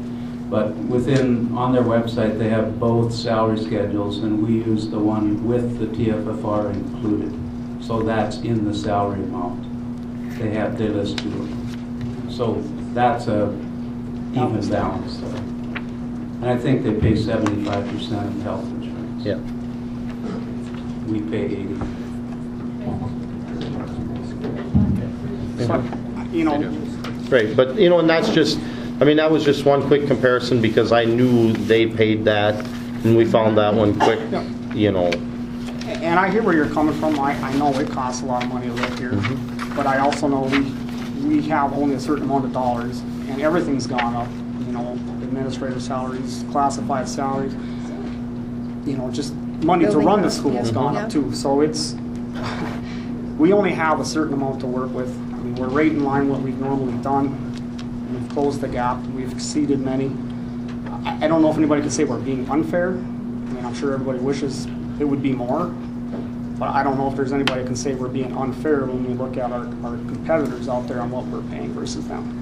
But on their website, they have both salary schedules, and we use the one with the TFFR included. So that's in the salary amount. They list to it. So that's a even balance there. And I think they pay 75% of health insurance. Yeah. We pay 80%. Right, but, and that's just, that was just one quick comparison, because I knew they paid that, and we found that one quick, And I hear where you're coming from. I know it costs a lot of money to live here, but I also know we have only a certain amount of dollars, and everything's gone up. Administrative salaries, classified salaries. Just money to run the school has gone up too. So we only have a certain amount to work with. We're right in line what we've normally done. We've closed the gap. We've exceeded many. I don't know if anybody could say we're being unfair. I'm sure everybody wishes it would be more, but I don't know if there's anybody that can say we're being unfair when we look at our competitors out there on what we're paying versus them.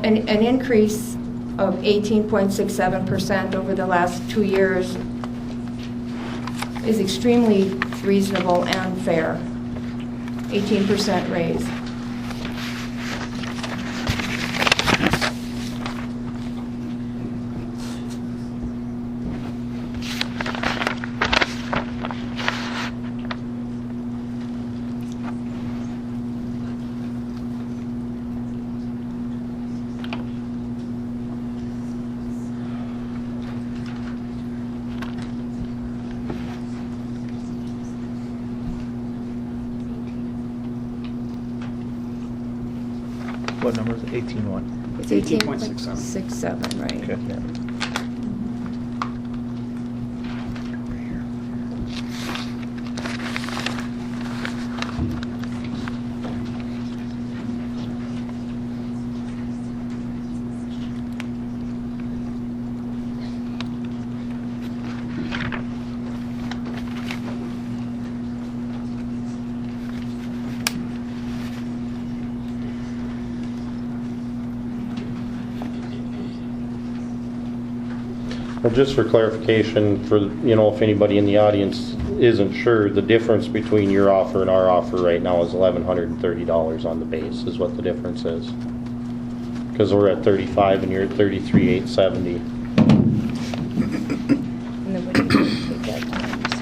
An increase of 18.67% over the last 2 years is extremely reasonable and fair. 18% raise. What number is it? 18.1. It's 18.67. 18.67, right? Okay. Yeah. Well, just for clarification, for, you know, if anybody in the audience isn't sure, the difference between your offer and our offer right now is $1,130 on the base, is what the difference is. Because we're at 35 and you're at 33,870. And then what do you take that times?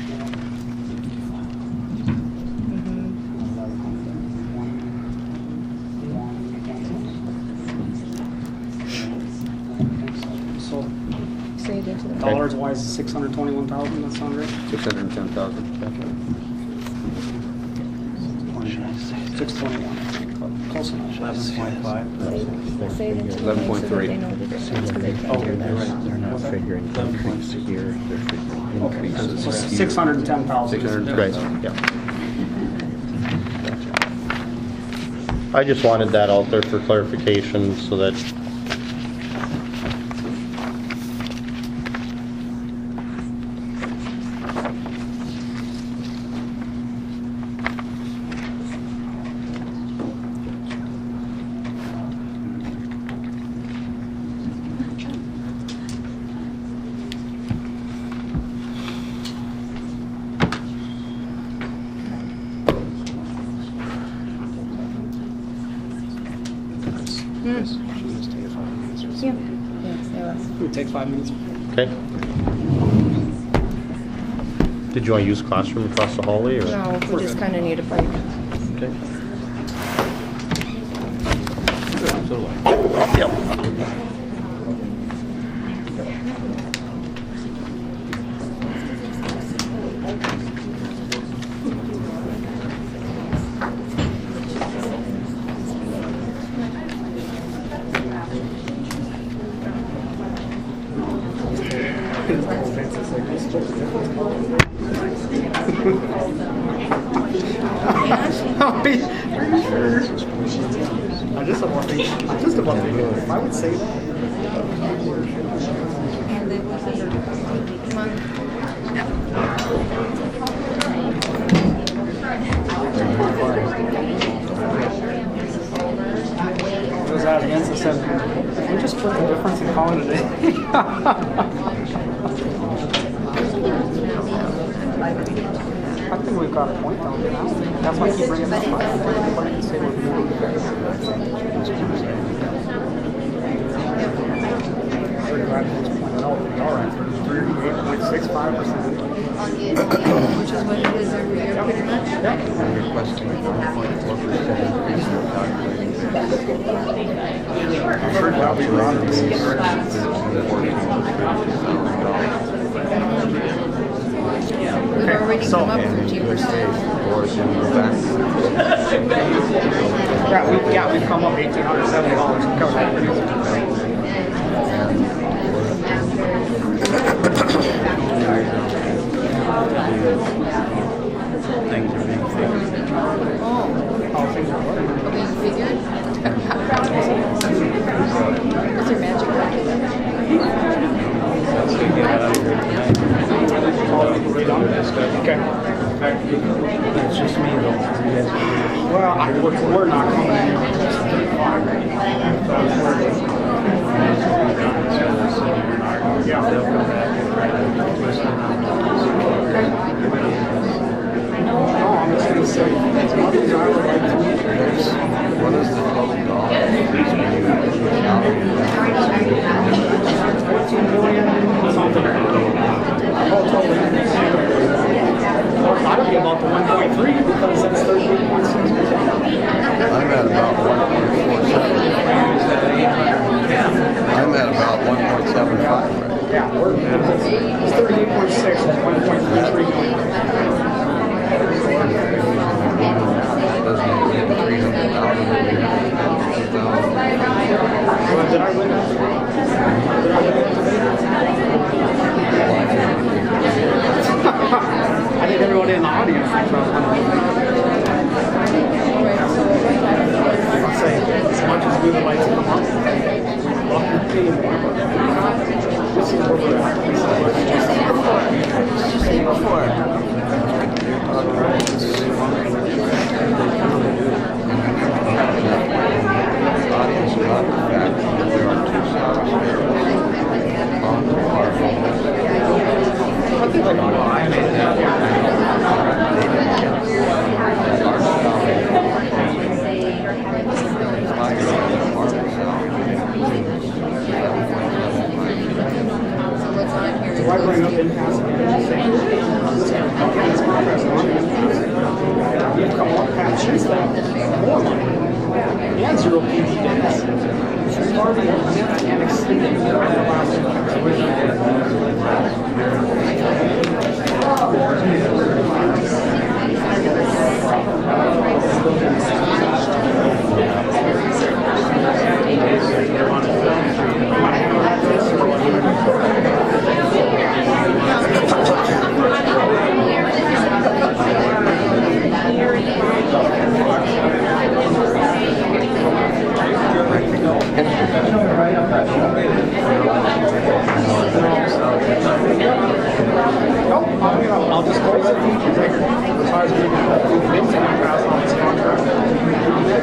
So Say it into the. dollars wise, 621,000, that sound right? 610,000. 621, I think, but close enough. 11.5. Say it into the. 11.3. They know the difference, 'cause they can't hear that. They're not figuring increase here, they're figuring increases. So 610,000. 610,000. Yeah. I just wanted that out there for clarification so that Yeah. Yes, they was. It would take 5 minutes. Okay. Did you want to use classroom across the hallway or? No, we just kind of need a break. Okay. I just about to, I would say that. Come on. What was that against? I said, we just split the difference and call it a day. I think we've got a point down there now. That's why I keep bringing this up. Everybody can say we're doing Pretty glad that it's pointed out that we are at 38.65%. Which is what it is every year, pretty much. They're requesting a 4.4% increase in the calculating base. I'm pretty glad we brought it. We've already so- come up 13%. Or is it back? We've come up $1,870 to cover that. Things are being figured. How things are working. Are we figured? What's your magic calculator? Let's get out of here tonight. Okay. It's just me though. You guys- Well, we're not coming in here with just 35. Yeah. They'll come back and try to twist it out. No, I'm just gonna say, as much as I would like to, What is the total dollar increase when you add your salary and benefits? 14 million something. Oh, totally. Gotta be about the 1.3 because that's 38.6%. I'm at about 1.47. I'm at about 1.75 right now. Yeah, it's 38.6, that's 1.33 million. Doesn't even get 300,000 a year. 2,000. Did I win that? Did I win that I think everybody in the audience thinks I was going to win. I'll say, as much as we would like to come up, we'd love to pay more, but this is where we're at. What did you say before? Audience, not the fact that there are two salaries on the teachers, as far as we've been to pass on this contract,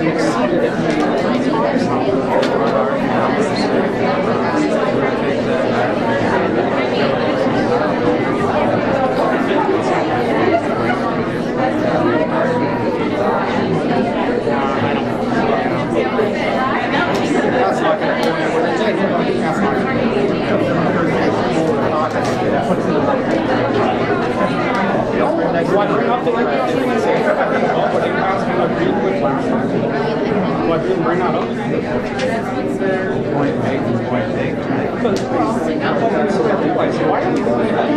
we exceeded it 3 times now. That's not going to go anywhere. That's not going to what bring up the what didn't bring that up? Point taken. Why are we doing that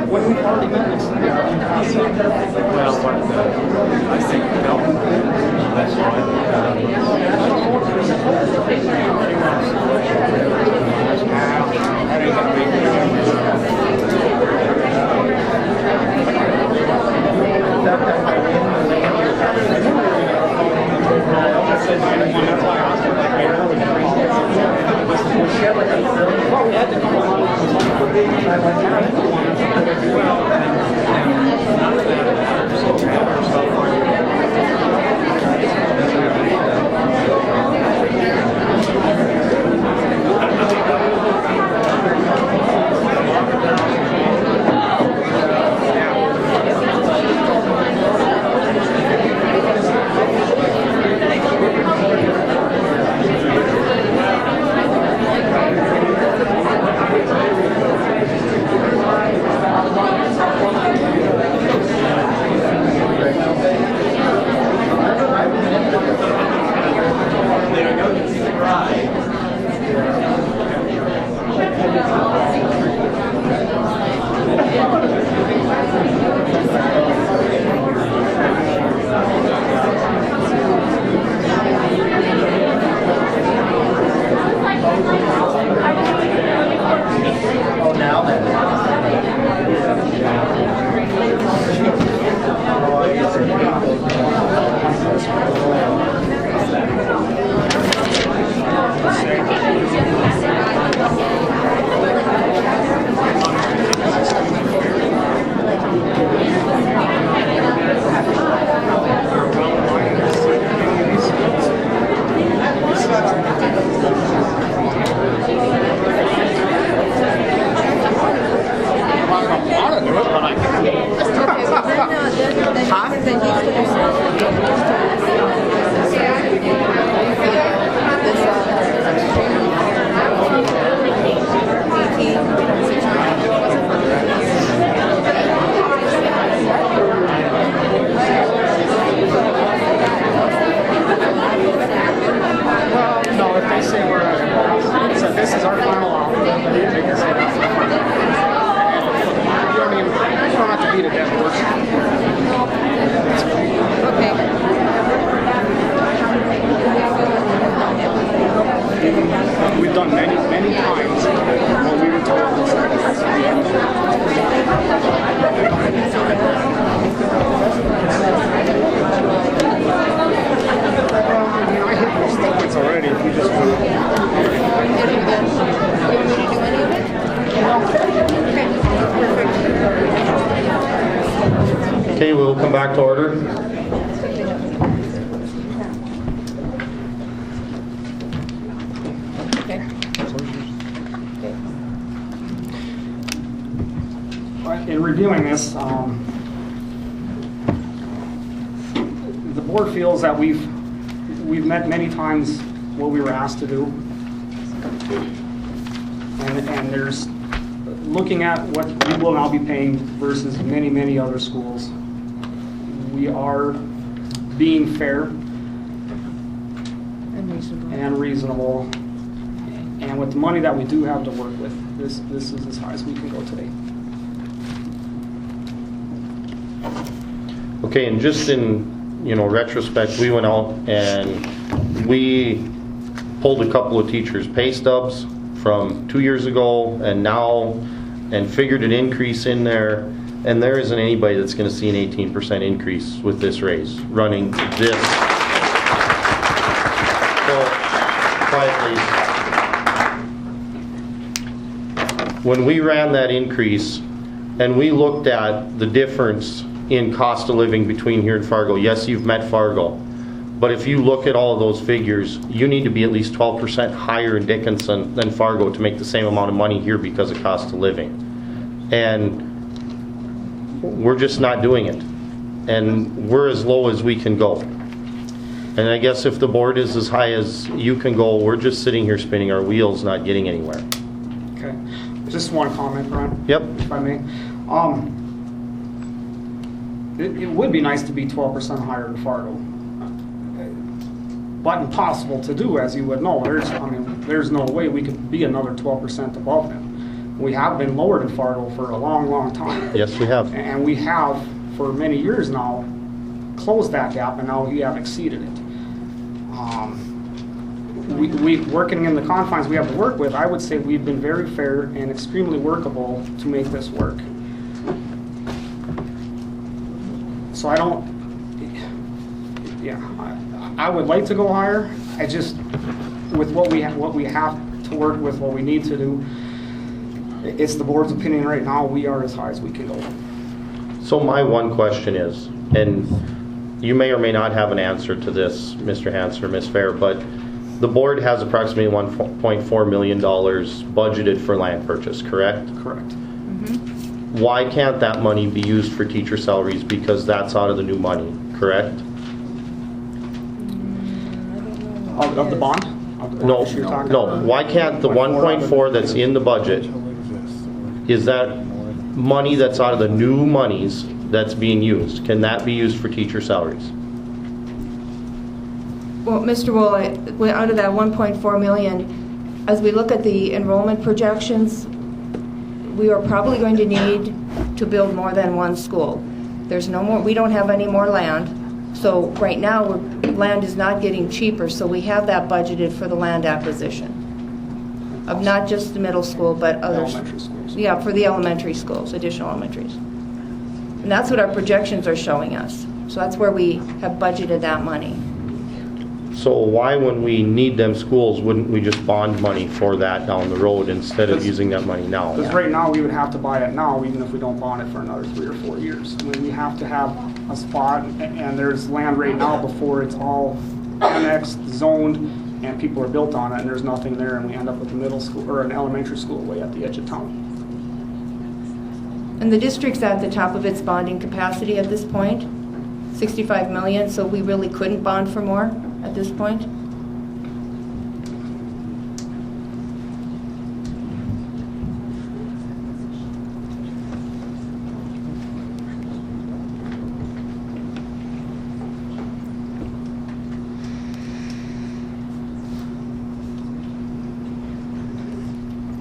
when we've already met this? Well, I think that's why. Well, we had to come along with We've done many times when we were told this. I hit most points already. If you just Okay, we'll come back to order. In reviewing this, the board feels that we've met many times what we were asked to do, and there's looking at what we will now be paying versus many other schools. We are being fair and reasonable, and with the money that we do have to work with, this is as high as we can go today. Okay, and just in, retrospect, we went out and we pulled a couple of teachers' pay stubs from 2 years ago and now, and figured an increase in there, and there isn't anybody that's going to see an 18% increase with this raise, running this. So, quiet please. When we ran that increase, and we looked at the difference in cost of living between here and Fargo. Yes, you've met Fargo, but if you look at all of those figures, you need to be at least 12% higher in Dickinson than Fargo to make the same amount of money here because of cost of living. And we're just not doing it. And we're as low as we can go. And I guess if the board is as high as you can go, we're just sitting here spinning our wheels, not getting anywhere. Okay. Just one comment, Brian. Yep. If I may. It would be nice to be 12% higher in Fargo. But impossible to do, as you would know. There's no way we could be another 12% above them. We have been lower than Fargo for a long, long time. Yes, we have. And we have, for many years now, closed that gap, and now we have exceeded it. We working in the confines we have to work with, I would say we've been very fair and extremely workable to make this work. So I don't, yeah, I would like to go higher. I just, with what we have to work with, what we need to do, it's the board's opinion right now, we are as high as we can go. So my one question is, and you may or may not have an answer to this, Mr. Hanson or Ms. Fair, but the board has approximately $1.4 million budgeted for land purchase, correct? Correct. Why can't that money be used for teacher salaries? Because that's out of the new money, correct? Of the bond? Of the No, bond you're talking no. about? Why can't the 1.4 that's in the budget, is that money that's out of the new monies that's being used? Can that be used for teacher salaries? Well, Mr. Wool, out of that 1.4 million, as we look at the enrollment projections, we are probably going to need to build more than one school. There's no more, we don't have any more land. So right now, land is not getting cheaper, so we have that budgeted for the land acquisition of not just the middle school, but others. Elementary schools. Yeah, for the elementary schools, additional elementaries. And that's what our projections are showing us. So that's where we have budgeted that money. So why, when we need them schools, wouldn't we just bond money for that down the road instead of using that money now? Because right now, we would have to buy it now, even if we don't bond it for another 3 or 4 years. I mean, we have to have a spot, and there's land right now before it's all annexed, zoned, and people are built on it, and there's nothing there, and we end up with a middle school, or an elementary school way at the edge of town. And the district's at the top of its bonding capacity at this point, 65 million, so we really couldn't bond for more at this point.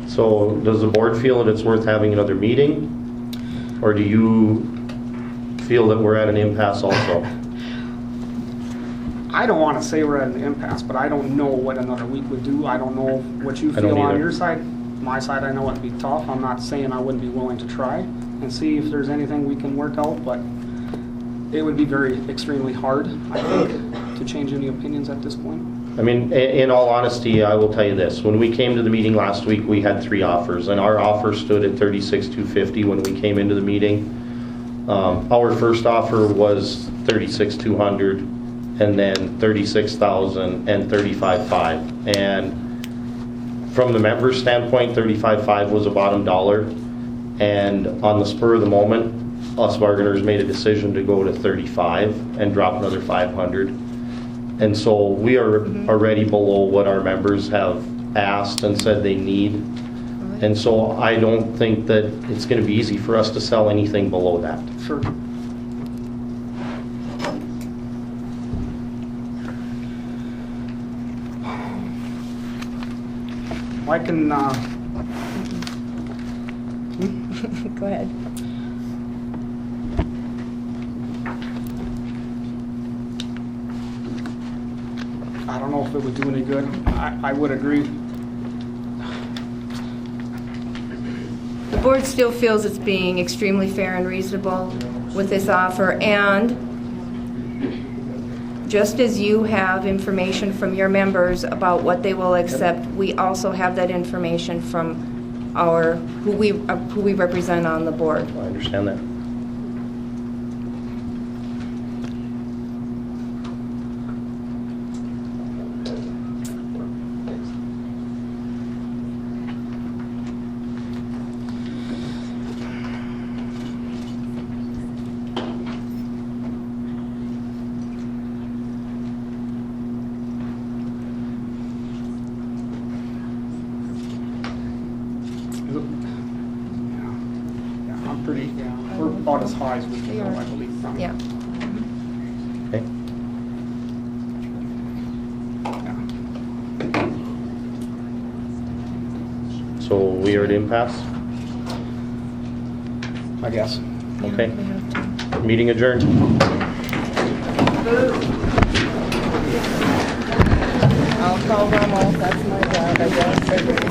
So does the board feel that it's worth having another meeting? Or do you feel that we're at an impasse also? I don't want to say we're at an impasse, but I don't know what another week would do. I don't know what you I don't feel on either. your side. My side, I know it'd be tough. I'm not saying I wouldn't be willing to try and see if there's anything we can work out, but it would be extremely hard, I think, to change any opinions at this point. I mean, in all honesty, I will tell you this. When we came to the meeting last week, we had 3 offers, and our offer stood at $36,250 when we came into the meeting. Our first offer was $36,200, and then $36,000 and $35,500. And from the members' standpoint, $35,500 was a bottom dollar. And on the spur of the moment, us bargainers made a decision to go to $35,000 and drop another $500. And so we are already below what our members have asked and said they need. And so I don't think that it's going to be easy for us to sell anything below that. Sure. I can, Go ahead. I don't know if it would do any good. I would agree. The board still feels it's being extremely fair and reasonable with this offer, and just as you have information from your members about what they will accept, we also have that information from who we represent on the board. I understand that. Yeah, I'm pretty, yeah, we're about as high as we can go, I believe. Yeah. Okay. So we are at impasse? I guess. Okay. We have to. Meeting adjourned. I'll call Rummel, that's my job, I guess.